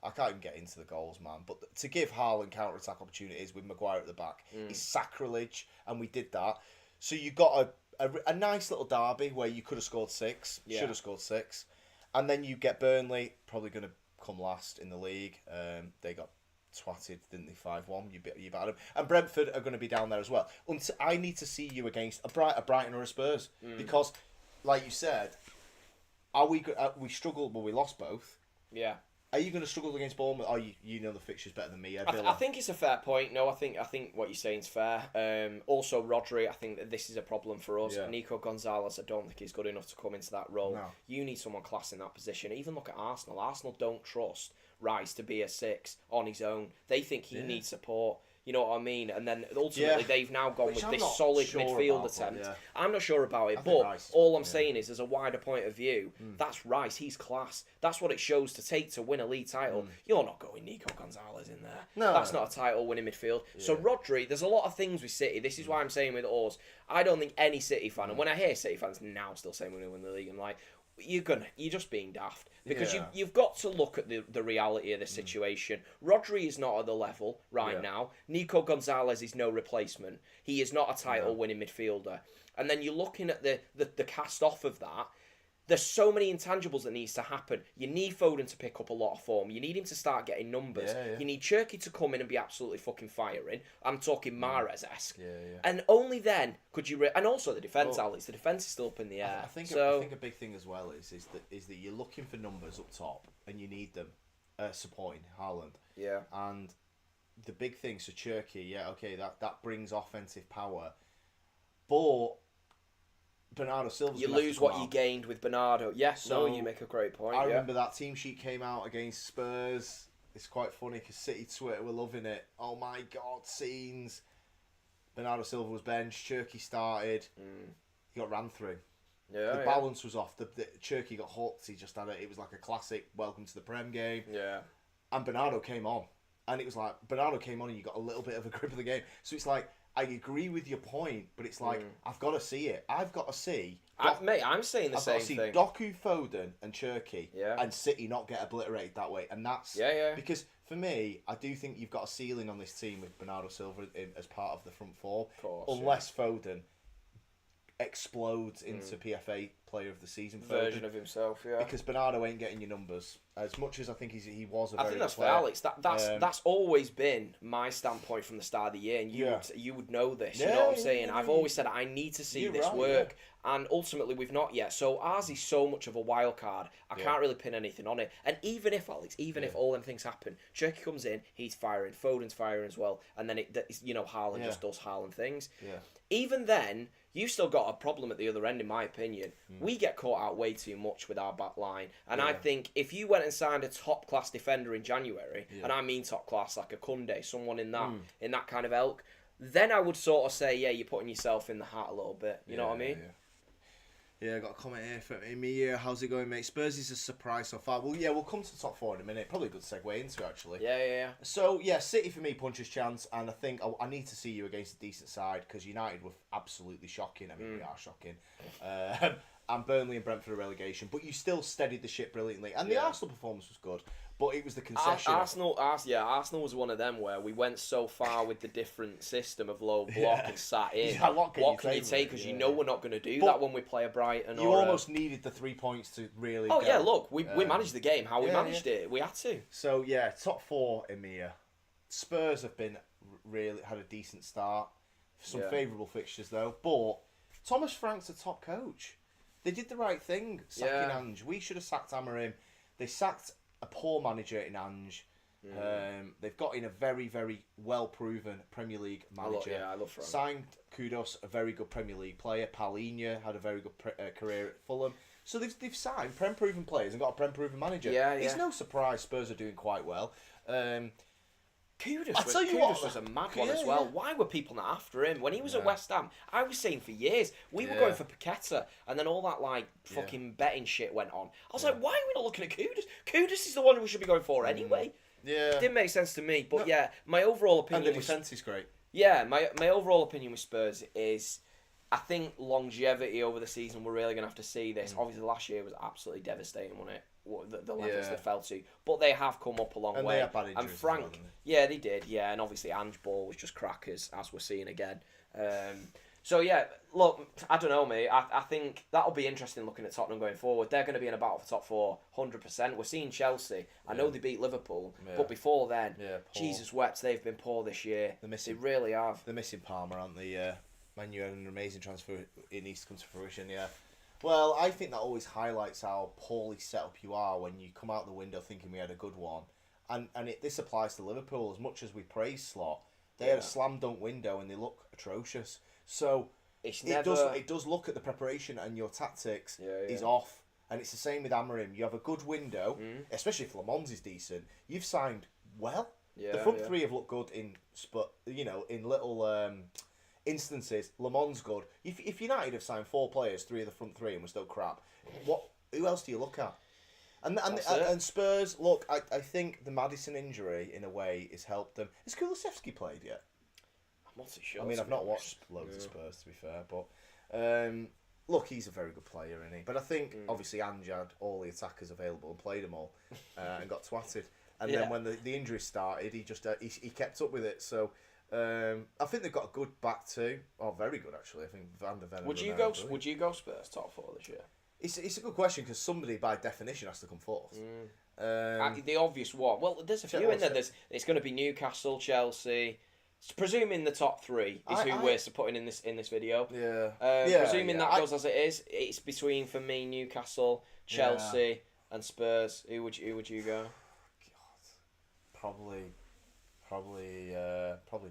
I can't even get into the goals, man. But to give Haaland counter-attack opportunities with Maguire at the back is sacrilege, and we did that. So you got a nice little derby where you could have scored 6, should have scored 6, and then you get Burnley, probably going to come last in the league. They got twatted, didn't they? 5-1. You battered them, and Brentford are going to be down there as well. I need to see you against a Brighton or a Spurs, because, like you said, we struggled, but we lost both. Yeah. Are you going to struggle against Bournemouth? Oh, you know the fixtures better than me. I think it's a fair point. No, I think what you're saying is fair. Also, Rodri, I think that this is a problem for us. Nico Gonzalez, I don't think he's good enough to come into that role. No. You need someone class in that position. Even look at Arsenal. Arsenal don't trust Rice to be a 6 on his own. They think he needs support. You know what I mean? And then ultimately they've now gone with this solid midfield attempt. I'm not sure about it, but all I'm saying is, as a wider point of view, that's Rice. He's class. That's what it shows to take to win a league title. You're not going Nico Gonzalez in there. No, that's not a title-winning midfield. So Rodri, there's a lot of things with City. This is why I'm saying with us, I don't think any City fan, and when I hear City fans now still saying we're going to win the league, I'm like, you're just being daft, because you've got to look at the reality of the situation. Rodri is not at the level now. Nico Gonzalez is no replacement. He is not a title winning midfielder. And then you're looking at the cast off of that. There's so many intangibles that needs to happen. You need Foden to pick up a lot of form. You need him to start getting numbers. You need Cherki to come in and be absolutely fucking firing. I'm talking Mahrez-esque. And only then could you... and also the defence, Alex. The defence is still up in the air. I think a big thing as well is that you're looking for numbers up top, and you need them supporting Haaland. And the big thing, so Cherki, that brings offensive power. But... Bernardo Silva. You lose what you gained with Bernardo. Yes, so you make a great point. I remember that team sheet came out against Spurs. It's quite funny because City Twitter were loving it. Oh my God, scenes. Bernardo Silva was benched. Cherki started. He got ran through. The balance was off. The Cherki got hooked. He just had it. It was like a classic welcome to the Prem game. And Bernardo came on. And it was like, Bernardo came on and you got a little bit of a grip of the game. So it's like, I agree with your point, but it's like, I've got to see it. I've got to see... I'm saying the same thing. I've got to see Doku, Foden and Cherki and City not get obliterated that way. And that's... Because for me, I do think you've got a ceiling on this team with Bernardo Silva as part of the front four. Of course, unless Foden explodes into PFA Player of the Season version of himself, because Bernardo ain't getting your numbers as much as I think he was a very good player. Fair, Alex. That's always been my standpoint from the start of the year, and you would know this. You know what I'm saying? I've always said I need to see this work, and ultimately we've not yet. So ours is so much of a wild card. I can't really pin anything on it. And even if Alex, if all them things happen, Cherki comes in, he's firing, Foden's firing as well, and then Haaland just does Haaland things. Even then, you've still got a problem at the other end, in my opinion. We get caught out way too much with our back line. And I think if you went and signed a top-class defender in January, and I mean top-class, like a Koundé, someone in that kind of ilk, then I would sort of say, you're putting yourself in the hat a little bit. You know what I mean? Yeah, I got a comment here from Emir. How's it going, mate? Spurs is a surprise so far. Well, yeah, we'll come to the top four in a minute. Probably a good segue into it, actually. Yeah. So, yeah, City for me, puncher's chance. And I think I need to see you against a decent side because United were absolutely shocking. I mean, we are shocking. And Burnley and Brentford are relegation. But you still steadied the ship brilliantly. And the Arsenal performance was good. But it was the concession. Arsenal was one of them where we went so far with the different system of low block and sat in. Yeah, what can you take? Because you know we're not going to do that when we play a Brighton. You almost needed the 3 points to really. Oh, yeah, look, we managed the game. How we managed it, we had to. So, yeah, top four, Emir. Spurs have been really had a decent start. Some favourable fixtures, though. But Thomas Frank's a top coach. They did the right thing, sacking Ange. We should have sacked Amorim. They sacked a poor manager in Ange. They've got in a very, very well-proven Premier League manager. I love Frank. Signed Kudos, a very good Premier League player. Palhinha had a very good career at Fulham. So they've signed Prem-proven players and got a Prem-proven manager. It's no surprise Spurs are doing quite well. Kudos was a mad one as well. Why were people not after him? When he was at West Ham, I was saying for years, we were going for Paqueta, and then all that fucking betting shit went on. I was like, why are we not looking at Kudos? Kudos is the one we should be going for anyway. Yeah. Didn't make sense to me, but my overall opinion and the defence is great. Yeah, my overall opinion with Spurs is I think longevity over the season, we're really going to have to see this. Obviously, last year was absolutely devastating, wasn't it? The levels they fell to. But they have come up a long way. They had bad injuries. And Frank, they did, and obviously Ange Ball was just crackers, as we're seeing again. So, look, I don't know, mate. I think that'll be interesting looking at Tottenham going forward. They're going to be in a battle for top four, 100%. We're seeing Chelsea. I know they beat Liverpool, but before then, Jesus wept, they've been poor this year. They really have. They're missing Palmer, aren't they? Man U had an amazing transfer. It needs to come to fruition, Well, I think that always highlights how poorly set up you are when you come out the window thinking we had a good one. And this applies to Liverpool. As much as we praise Slot, they had a slam dunk window and they look atrocious. So it does look at the preparation and your tactics is off. And it's the same with Amorim. You have a good window, especially if Le Mans is decent. You've signed well. The front three have looked good in little instances. Le Mans good. If United have signed 4 players, 3 of the front 3, and we're still crap, who else do you look at? And Spurs, look, I think the Maddison injury in a way has helped them. Has Kulusevski played yet? I'm not too sure. I mean, I've not watched loads of Spurs to be fair, but look, he's a very good player, isn't he? But I think obviously Ange had all the attackers available and played them all, and got twatted. And then when the injury started, he just he kept up with it. So. I think they've got a good back two. Oh, very good actually. I think Van der Ven. Would you go Spurs top 4 this year? It's a good question because somebody by definition has to come fourth. The obvious one. Well, there's a few in there. It's going to be Newcastle, Chelsea. Presuming the top 3 is who we're putting in this video. Presuming that goes as it is, it's between for me Newcastle, Chelsea, and Spurs. Who would you go? God, probably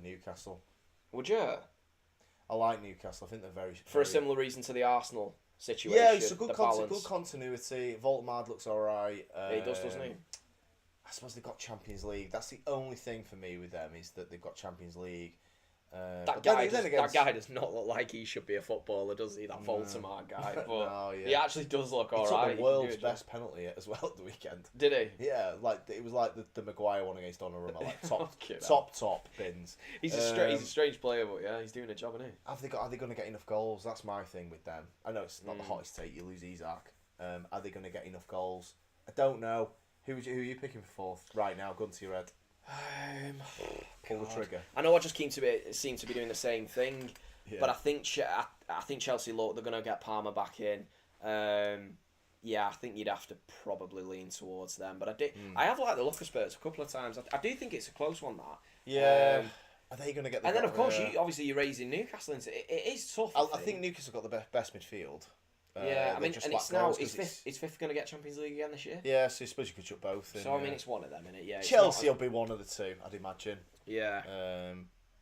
Newcastle. Would you? I like Newcastle. I think they're very for a similar reason to the Arsenal situation. Yeah, it's a good continuity. Voltmard looks alright. He does, doesn't he? I suppose they've got Champions League. That's the only thing for me with them is that they've got Champions League. That guy does not look like he should be a footballer, does he? That Voltemar guy, but he actually does look alright. He took the world's best penalty as well at the weekend. Did he? Yeah, it was like the Maguire one against Donnarumma, like top bins. He's a strange player, but he's doing a job, isn't he? Are they going to get enough goals? That's my thing with them. I know it's not the hottest take. You lose Isak. Are they going to get enough goals? I don't know. Who are you picking for 4th right now? Gun to your head. Pull the trigger. I know I just seem to be doing the same thing, but I think Chelsea look they're going to get Palmer back in. I think you'd have to probably lean towards them. But I have liked the look of Spurs a couple of times. I do think it's a close one. That are they going to get? And then of course you're raising Newcastle into it. It is tough. I think Newcastle got the best midfield. I mean, and it's now is fifth going to get Champions League again this year? Yeah, so I suppose you could chuck both. So I mean, it's one of them, isn't it? Yeah. Chelsea will be one of the two, I'd imagine. Yeah.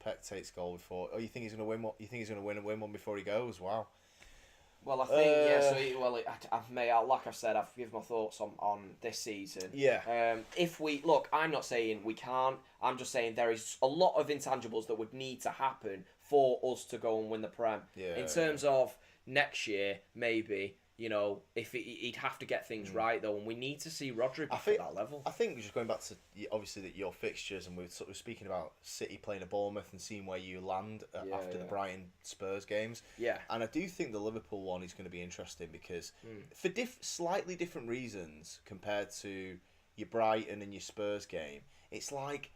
Peck takes goal before. Oh, you think he's going to win? You think he's going to win one before he goes? Wow. Well, I think like I've said, I've given my thoughts on this season. Yeah. If we look, I'm not saying we can't. I'm just saying there is a lot of intangibles that would need to happen for us to go and win the Prem. Yeah. In terms of next year, maybe, if he'd have to get things right, though, and we need to see Rodri back at that level. I think just going back to, obviously, that your fixtures, and we were sort of speaking about City playing at Bournemouth and seeing where you land after the Brighton Spurs games. Yeah. And I do think the Liverpool one is going to be interesting because for slightly different reasons compared to your Brighton and your Spurs game, it's like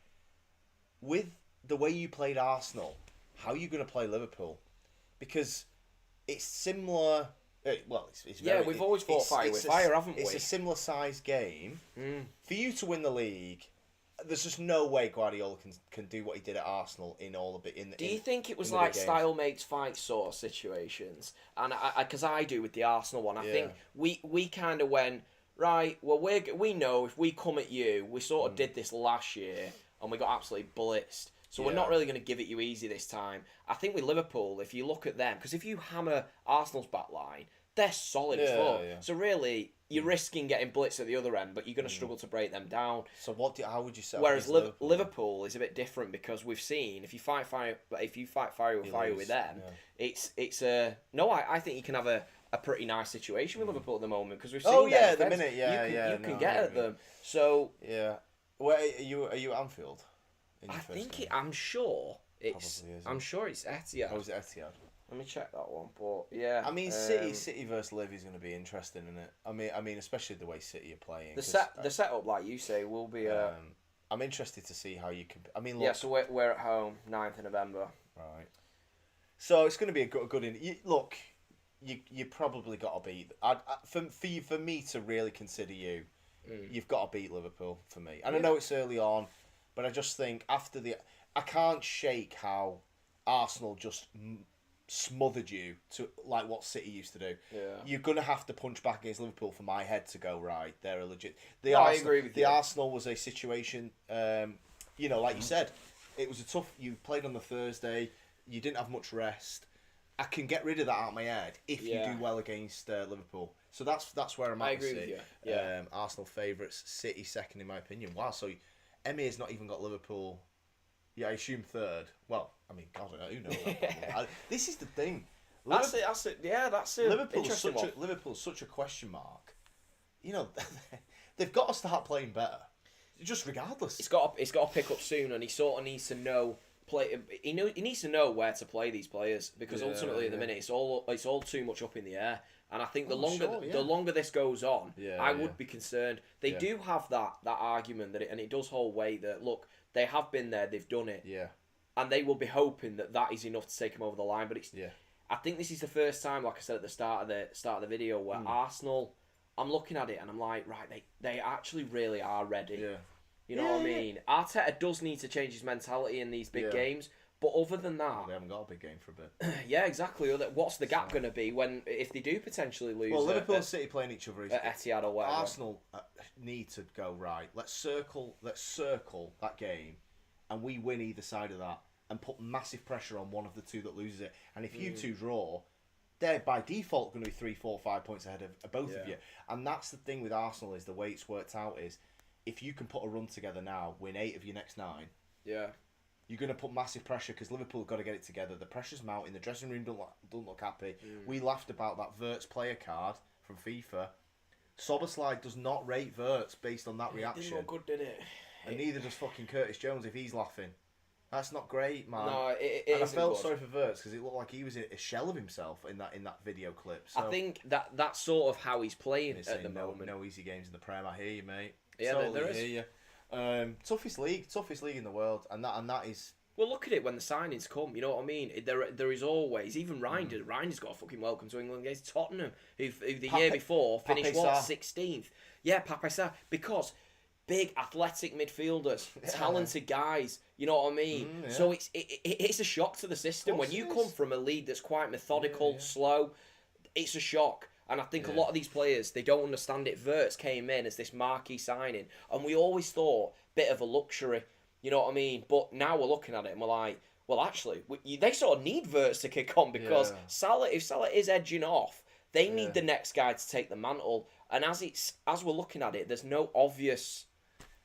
with the way you played Arsenal, how are you going to play Liverpool? Because it's similar. Well, it's very, we've always fought fire with fire, haven't we? It's a similar size game. For you to win the league, there's just no way Guardiola can do what he did at Arsenal in all of it. Do you think it was like style mates fight sort of situations? And because I do with the Arsenal one, I think we kind of went right. Well, we know if we come at you, we sort of did this last year and we got absolutely blitzed. So we're not really going to give it you easy this time. I think with Liverpool, if you look at them, because if you hammer Arsenal's back line, they're solid as fuck. Yeah. So really, you're risking getting blitzed at the other end, but you're going to struggle to break them down. So how would you say? Whereas Liverpool is a bit different because we've seen if you fight fire with them, it's a no. I think you can have a pretty nice situation with Liverpool at the moment because we've seen. Oh yeah, the minute you can get at them. So yeah, where are you at Anfield? I'm sure it's Etihad. Oh, is it Etihad? Let me check that one. But yeah, I mean, City versus Liv is going to be interesting, isn't it? I mean, especially the way City are playing. The setup, like you say, will be. I'm interested to see how you can. I mean, look, yeah. So we're at home, 9th of November. Right. So it's going to be a good. Look, you probably got to beat. For me to really consider you, you've got to beat Liverpool for me. And I know it's early on. But I just think I can't shake how Arsenal just smothered you to like what City used to do. Yeah. You're gonna have to punch back against Liverpool for my head to go right. They're a legit. I agree with you. The Arsenal was a situation. Like you said, it was a tough. You played on the Thursday. You didn't have much rest. I can get rid of that out of my head if you do well against Liverpool. So that's where I'm at. I agree with you. Yeah. Arsenal favourites, City second in my opinion. Wow. So. Emir's not even got Liverpool. Yeah, I assume third. Well, I mean, God, who knows? This is the thing. That's it. Liverpool's such a question mark. They've got to start playing better, just regardless. It's got to pick up soon, and he sort of needs to know He needs to know where to play these players because ultimately at the minute it's all too much up in the air. And I think the longer this goes on, I would be concerned. They do have that argument and it does hold weight that look, they have been there, they've done it, and they will be hoping that is enough to take them over the line. But I think this is the first time, like I said at the start of the video, where Arsenal, I'm looking at it and I'm like, right, they actually really are ready. Yeah. You know what I mean? Arteta does need to change his mentality in these big games. But other than that, they haven't got a big game for a bit. Yeah, exactly. What's the gap going to be if they do potentially lose? Well, Liverpool and City playing each other at Etihad or whatever. Arsenal need to go right. Let's circle that game, and we win either side of that, and put massive pressure on one of the two that loses it. And if you two draw, they're by default going to be 3, 4, 5 points ahead of both of you. And that's the thing with Arsenal is the way it's worked out is if you can put a run together now, win 8 of your next 9. Yeah. You're going to put massive pressure because Liverpool have got to get it together. The pressure's mounting. The dressing room don't look happy. We laughed about that Wirtz player card from FIFA. Soboslai does not rate Wirtz based on that reaction. It didn't look good, did it? And neither does fucking Curtis Jones if he's laughing. That's not great, man. No, it and I felt sorry for Wirtz because it looked like he was a shell of himself in that video clip. So, I think that's sort of how he's playing at the moment. No easy games in the Prem. I hear you, mate. Yeah, totally there is. Hear you. Toughest league in the world, and that is. Well, look at it when the signings come. You know what I mean? There is always even Reinders. Reinders got a fucking welcome to England against Tottenham, who the year before finished 16th. Yeah, Pape Sarr, because big athletic midfielders, talented guys. You know what I mean? So it's a shock to the system when you come from a league that's quite methodical, slow. It's a shock. And I think a lot of these players, they don't understand it. Wirtz came in as this marquee signing, and we always thought bit of a luxury. You know what I mean? But now we're looking at it and we're like, well, actually, they sort of need Wirtz to kick on because if Salah is edging off, they need the next guy to take the mantle. And as we're looking at it, there's no obvious.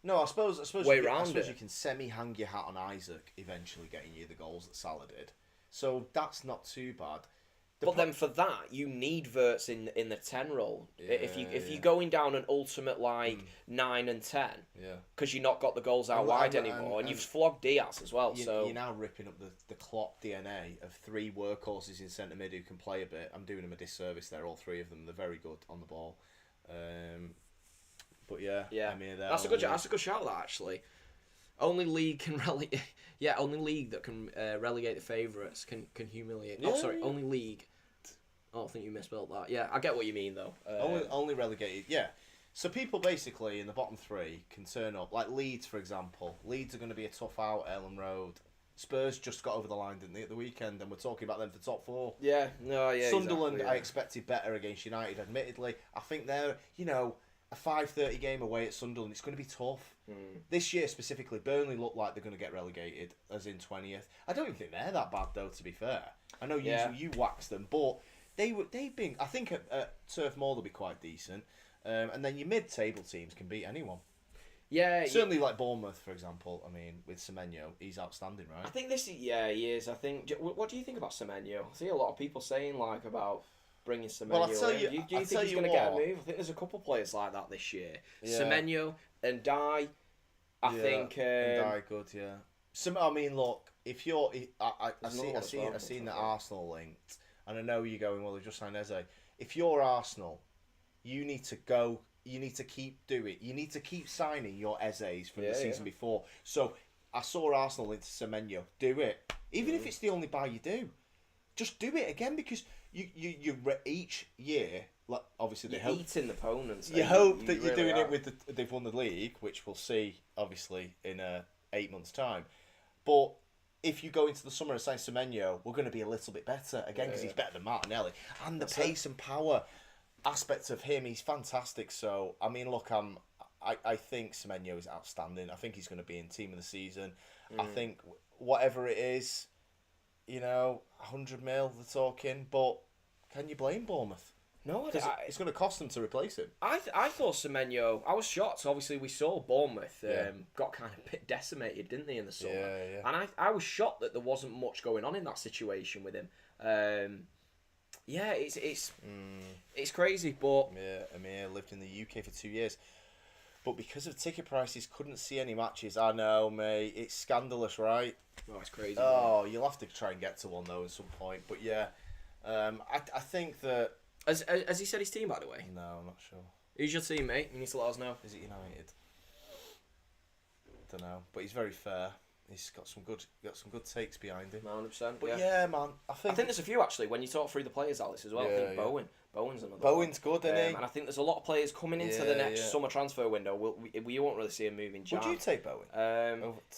No, I suppose way around you can semi-hang your hat on Isaac eventually getting you the goals that Salah did. So that's not too bad. But then for that, you need Wirtz in the 10 role. Yeah, if you're going down an ultimate 9 and 10, because you've not got the goals out wide anymore, and you've flogged Diaz as well. You're now ripping up the Klopp DNA of 3 workhorses in centre mid who can play a bit. I'm doing them a disservice there. All 3 of them, they're very good on the ball. But yeah, I mean, that's a good shout. That actually. Only league can relegate. Yeah, only league that can relegate the favourites can humiliate. Yeah, only league. Oh, I think you misspelled that. Yeah, I get what you mean though. Only relegated. Yeah. So people basically in the bottom 3 can turn up. Like Leeds, for example. Leeds are going to be a tough out at Ellen Road. Spurs just got over the line, didn't they, at the weekend? And we're talking about them for top 4. Yeah. No. Yeah. Sunderland, exactly, yeah. I expected better against United. Admittedly, I think they're a 5:30 game away at Sunderland. It's going to be tough. This year specifically, Burnley look like they're going to get relegated, as in 20th. I don't even think they're that bad though. To be fair, I know you wax them, but they've been. I think at Turf Moor they'll be quite decent, and then your mid-table teams can beat anyone. Yeah, certainly like Bournemouth, for example. I mean, with Semenyo, he's outstanding, right? I think he is. I think. What do you think about Semenyo? I see a lot of people saying about bringing Semenyo. Well, I'll tell you. Do you think he's going to get a move? I think there's a couple players like that this year. Yeah. Semenyo and Dye. I think. And Dye good, yeah. I mean, look, if you're, I seen that Arsenal linked, and I know you're going, well, they've just signed Eze. If you're Arsenal, you need to go. You need to keep doing. You need to keep signing your Ezes from the season before. So I saw Arsenal into Semenyo. Do it, even if it's the only buy you do. Just do it again because you each year. Like obviously you're eating opponents. You hope that you're doing it with they've won the league, which we'll see obviously in 8 months' time. But if you go into the summer and sign Semenyo, we're going to be a little bit better again because he's better than Martinelli and the pace and power aspects of him. He's fantastic. So I mean, look, I think Semenyo is outstanding. I think he's going to be in team of the season. I think whatever it is, 100 mil they're talking. But can you blame Bournemouth? No, it's going to cost them to replace him. I thought Semenyo. I was shocked. Obviously, we saw Bournemouth got kind of a bit decimated, didn't they, in the summer? Yeah. And I was shocked that there wasn't much going on in that situation with him. It's crazy, but Amir lived in the UK for 2 years, but because of ticket prices, couldn't see any matches. I know, mate. It's scandalous, right? Oh, it's crazy. Oh, you'll have to try and get to one though at some point. But yeah, I think that. Has he said his team, by the way? No, I'm not sure. Who's your team, mate? You need to let us know. Is it United? Don't know, but he's very fair. He's got some good takes behind him. 100%. But yeah, man, I think there's a few actually. When you talk through the players, Alex, as well. I think Bowen's another. Bowen's good, isn't he? And I think there's a lot of players coming into the next summer transfer window. We won't really see him moving. Would you take Bowen?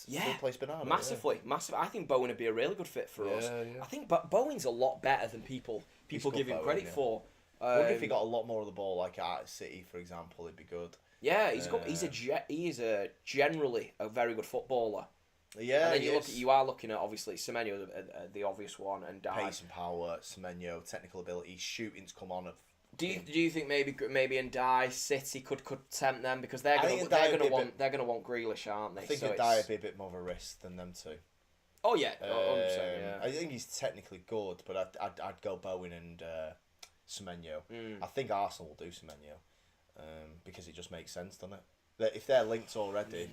Replace Bernardo? Massively. I think Bowen would be a really good fit for us. Yeah. I think Bowen's a lot better than people give him credit for. I wonder if he got a lot more of the ball, like at City, for example, it'd be good. Yeah, he is generally a very good footballer. Yeah, and then you are looking at obviously Semenyo, the obvious one, and Dye. Pace and power, Semenyo, technical ability, shooting's come on. Do you think maybe in Dye City could tempt them because they're gonna want Grealish, aren't they? I think Dye would be a bit more of a risk than them two. Oh yeah, 100%, yeah. I think he's technically good, but I'd go Bowen and Semenyo. I think Arsenal will do Semenyo because it just makes sense, doesn't it? If they're linked already.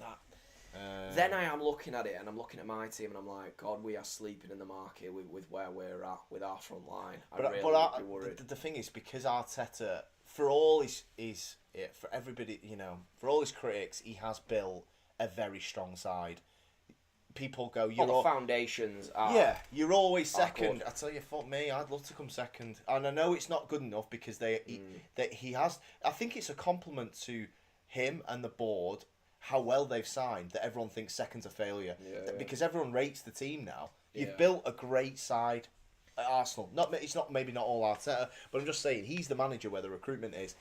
Then I am looking at it and I'm looking at my team and I'm like, God, we are sleeping in the market with where we're at with our front line. I'd be worried. The thing is, because Arteta, for all for everybody, for all his critics, he has built a very strong side. People go, the foundations are. Yeah, you're always second. I tell you, fuck me, I'd love to come second. And I know it's not good enough because he has. I think it's a compliment to him and the board how well they've signed that everyone thinks second's a failure because everyone rates the team now. You've built a great side at Arsenal. Maybe not all Arteta, but I'm just saying he's the manager where the recruitment is.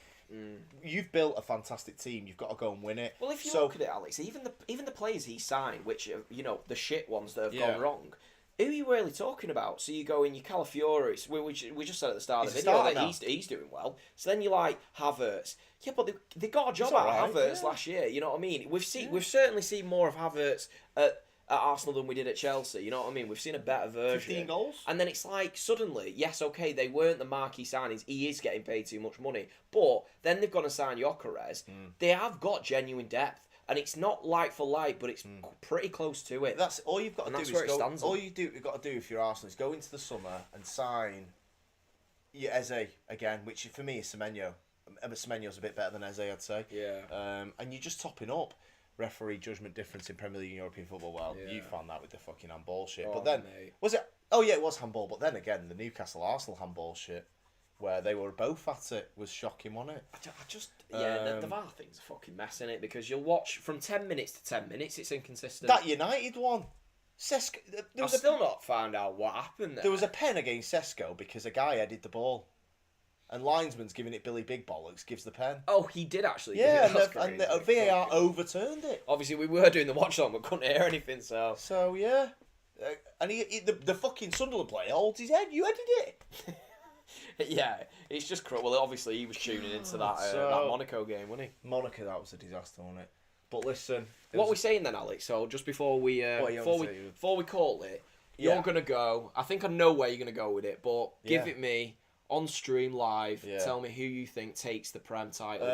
You've built a fantastic team. You've got to go and win it. Well, if you look at it, Alex, even the players he signed, which the shit ones that have gone wrong. Who are you really talking about? So you go in your Calafiori. We just said at the start of the video that he's doing well. So then you like Havertz. Yeah, but they got a job out of Havertz last year. You know what I mean? We've certainly seen more of Havertz at at Arsenal than we did at Chelsea. You know what I mean? We've seen a better version. 15 goals. And then it's like, suddenly, yes, okay, they weren't the marquee signings. He is getting paid too much money. But then they've gone and signed Gyökeres. They have got genuine depth. And it's not like for like, but it's pretty close to it. That's all you've got to do. That's where it stands. You've got to do if you're Arsenal is go into the summer and sign your Eze again, which for me is Semenyo. Semenyo's a bit better than Eze, I'd say. Yeah. And you're just topping up referee judgment difference in Premier League and European football. Well, you found that with the fucking handball shit. But then was it? Oh yeah, it was handball. But then again, the Newcastle Arsenal handball shit, where they were both at it, was shocking, wasn't it? The VAR thing's a fucking mess, in it, because you'll watch from 10 minutes to 10 minutes, it's inconsistent. That United one. Sesko, I've still not found out what happened there. There was a pen against Sesko because a guy headed the ball. And linesman's giving it Billy Big Bollocks, gives the pen. Oh, he did actually. Yeah, and the VAR overturned it. Obviously, we were doing the watch on, but couldn't hear anything, so... So, yeah. And the fucking Sunderland player holds his head. You headed it. Yeah, it's just cruel. Well, obviously, he was tuning into that Monaco game, wasn't he? Monaco, that was a disaster, wasn't it? But listen... What are we saying then, Alex? So, just before we call it, you're going to go... I think I know where you're going to go with it, but give it me... On stream live, tell me who you think takes the Prem title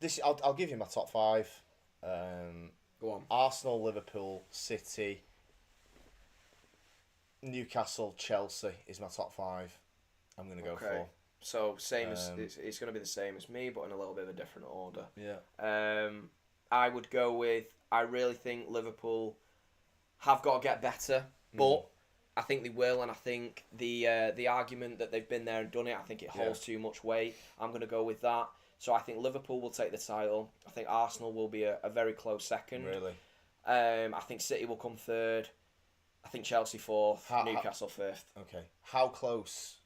this year. I'll give you my top 5. Go on. Arsenal, Liverpool, City, Newcastle, Chelsea is my top 5. I'm going to go for. So same as it's going to be the same as me, but in a little bit of a different order. Yeah. I would go with. I really think Liverpool have got to get better, but. I think they will, and I think the argument that they've been there and done it, I think it holds too much weight. I'm going to go with that. So I think Liverpool will take the title. I think Arsenal will be a very close second. Really? I think City will come third. I think Chelsea fourth. Newcastle fifth. Okay. How close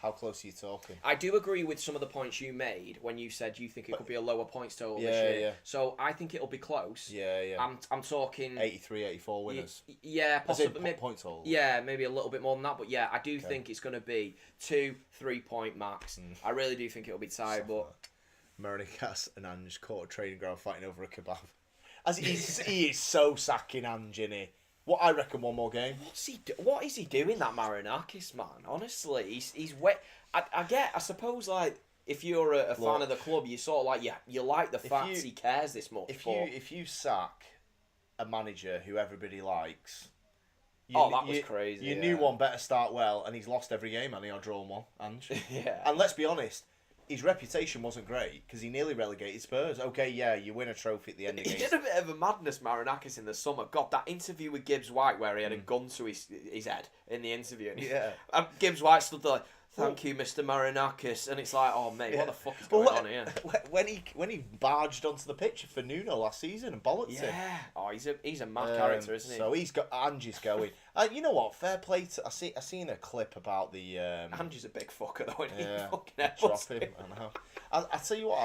are you talking? I do agree with some of the points you made when you said you think it could be a lower points total this year. Yeah. So I think it'll be close. Yeah. I'm talking 83, 84 winners. Yeah, possibly. Points total. Yeah, maybe a little bit more than that, but yeah, I do think it's going to be 2-3 point max. I really do think it'll be tied, but Marinicas and Ange caught a training ground fighting over a kebab. He is so sacking Ange, isn't he? What, I reckon one more game. What is he doing, that Marinakis, man? Honestly, he's wet. I suppose, like, if you're a fan of the club, you sort of like, you like the fact he cares this much. If you sack a manager who everybody likes... that was crazy. Your new one better start well, and he's lost every game, and he'll drawn one, Ange. Yeah. And let's be honest, his reputation wasn't great because he nearly relegated Spurs. Okay, yeah, you win a trophy at the end of the game. He did a bit of a madness, Marinakis, in the summer. God, that interview with Gibbs White where he had a gun to his head in the interview. And Gibbs White stood there like, thank you, Mr. Marinakis. And it's like, oh, mate, what the fuck is going on here? When he barged onto the pitch for Nuno last season and bollocked him. Yeah. Oh, he's a mad character, isn't he? So he's got... Angie's going... you know what? Fair play to... I seen a clip about the... Angie's a big fucker, though. Isn't he? Fucking drop him. I know. I tell you what,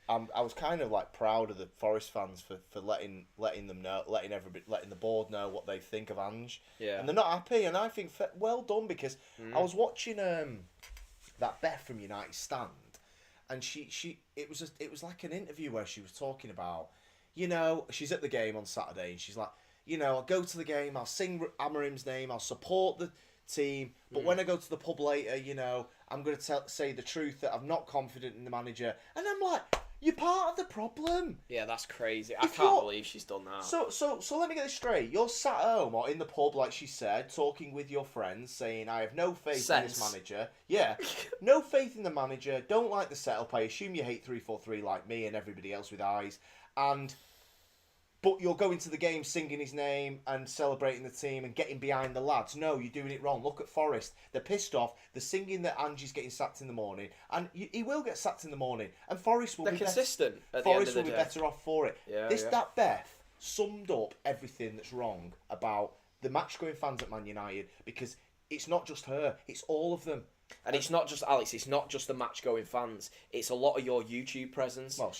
I was kind of like proud of the Forest fans for letting them know, letting the board know what they think of Ange. Yeah. And they're not happy, and I think well done, because I was watching that Beth from United stand, and it was like an interview where she was talking about, she's at the game on Saturday, and she's like, I'll go to the game, I'll sing Amarim's name, I'll support the team, but when I go to the pub later, I'm going to say the truth that I'm not confident in the manager. And I'm like, you're part of the problem. Yeah, that's crazy. I can't believe she's done that. So let me get this straight. You're sat home or in the pub, like she said, talking with your friends, saying, I have no faith in this manager. Yeah, no faith in the manager, don't like the setup. I assume you hate 3-4-3 like me and everybody else with eyes. But you're going to the game singing his name and celebrating the team and getting behind the lads. No, you're doing it wrong. Look at Forest. They're pissed off. They're singing that Angie's getting sacked in the morning. And he will get sacked in the morning. And Forest will be consistent better. at the end of Forest the will be day. better off for it. That Beth summed up everything that's wrong about the match-going fans at Man United, because it's not just her. It's all of them. And it's not just, Alex, it's not just the match-going fans. It's a lot of your YouTube presence. Well,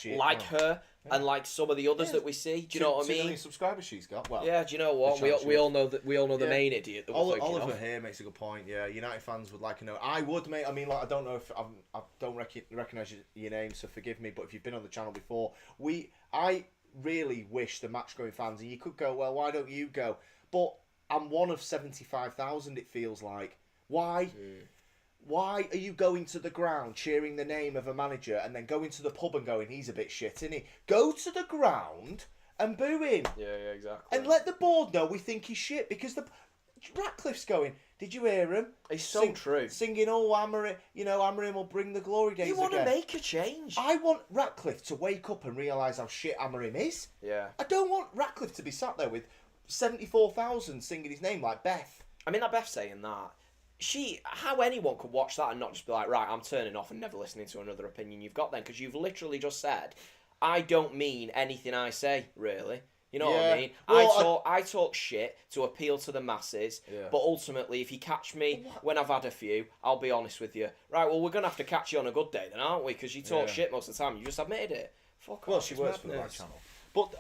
her and like some of the others that we see. Do you know what I mean? 2 million subscribers she's got. Well, yeah, do you know what? We all know that. We all know the main idiot that we're thinking Oliver here makes a good point. Yeah, United fans would like to know. I would, mate. I mean, like, I don't know if I don't recognise your name, so forgive me. But if you've been on the channel before, really wish the match-going fans, and you could go, well, why don't you go? But I'm one of 75,000, it feels like. Why? Why are you going to the ground cheering the name of a manager and then going to the pub and going, he's a bit shit, isn't he? Go to the ground and boo him. Yeah, exactly. And let the board know we think he's shit, because Ratcliffe's going, did you hear him? It's so true. Singing, oh, Amorim, Amorim will bring the glory days again. You want to make a change. I want Ratcliffe to wake up and realise how shit Amorim is. Yeah. I don't want Ratcliffe to be sat there with 74,000 singing his name like Beth. I mean, that Beth saying that, how anyone could watch that and not just be like, right, I'm turning off and never listening to another opinion you've got then, because you've literally just said, I don't mean anything I say, really. You know what I mean? Well, I talk shit to appeal to the masses, but ultimately, if you catch me when I've had a few, I'll be honest with you. Right, well, we're going to have to catch you on a good day then, aren't we? Because you talk shit most of the time. You just admitted it. Fuck off. Well, she works for the right channel. But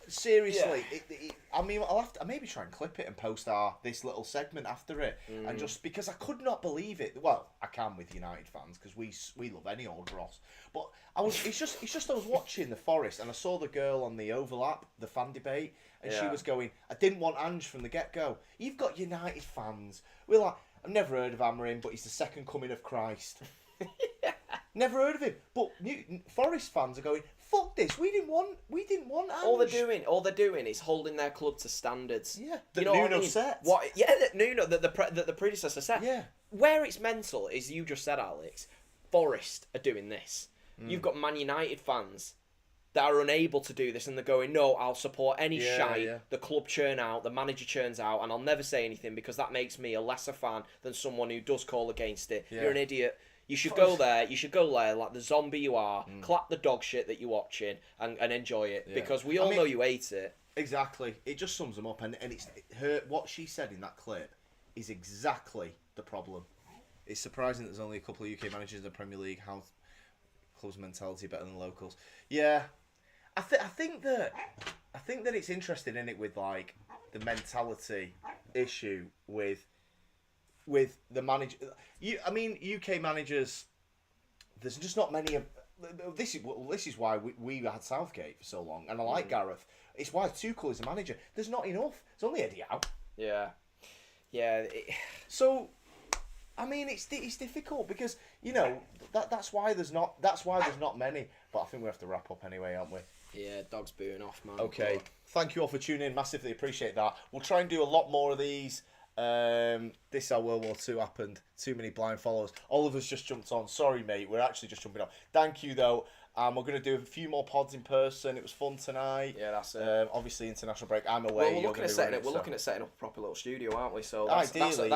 seriously, I mean, I'll maybe try and clip it and post this little segment after it, and just because I could not believe it. Well, I can with United fans because we love any old Ross. But it's just I was watching the Forest and I saw the girl on the overlap, the fan debate, and she was going, I didn't want Ange from the get go. You've got United fans. We're like, I've never heard of Amorim, but he's the second coming of Christ. Never heard of him. But Forest fans are going, fuck this. We didn't want Ange. All they're doing is holding their club to standards. Yeah. That Nuno set. That Nuno, that the predecessor set. Yeah. Where it's mental is, you just said, Alex, Forest are doing this. You've got Man United fans that are unable to do this, and they're going, no, I'll support any shite the club churn out, the manager churns out, and I'll never say anything because that makes me a lesser fan than someone who does call against it. Yeah. You're an idiot. You should go there like the zombie you are, clap the dog shit that you're watching, and enjoy it, because we all know you hate it. Exactly. It just sums them up, and it's what she said in that clip is exactly the problem. It's surprising that there's only a couple of UK managers in the Premier League. How clubs' mentality better than locals? Yeah, I think that it's interesting in it with like the mentality issue with the manager. I mean, UK managers. There's just not many of. This is why we had Southgate for so long, and I like Gareth. It's why Tuchel is a manager. There's not enough. There's only Eddie Howe. Yeah. So, I mean, it's difficult because that's why there's not many. But I think we have to wrap up anyway, aren't we? Yeah, dog's booing off, man. Okay, thank you all for tuning in. Massively appreciate that. We'll try and do a lot more of these. This is how World War II happened. Too many blind followers. Oliver's just jumped on. Sorry, mate. We're actually just jumping on. Thank you, though. We're going to do a few more pods in person. It was fun tonight. Yeah, that's it. Obviously, international break. I'm away. Well, we're looking at setting up a proper little studio, aren't we? So that's hopefully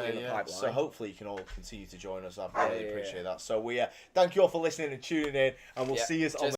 in the pipeline. So hopefully you can all continue to join us. I really appreciate that. So thank you all for listening and tuning in, and we'll see you on the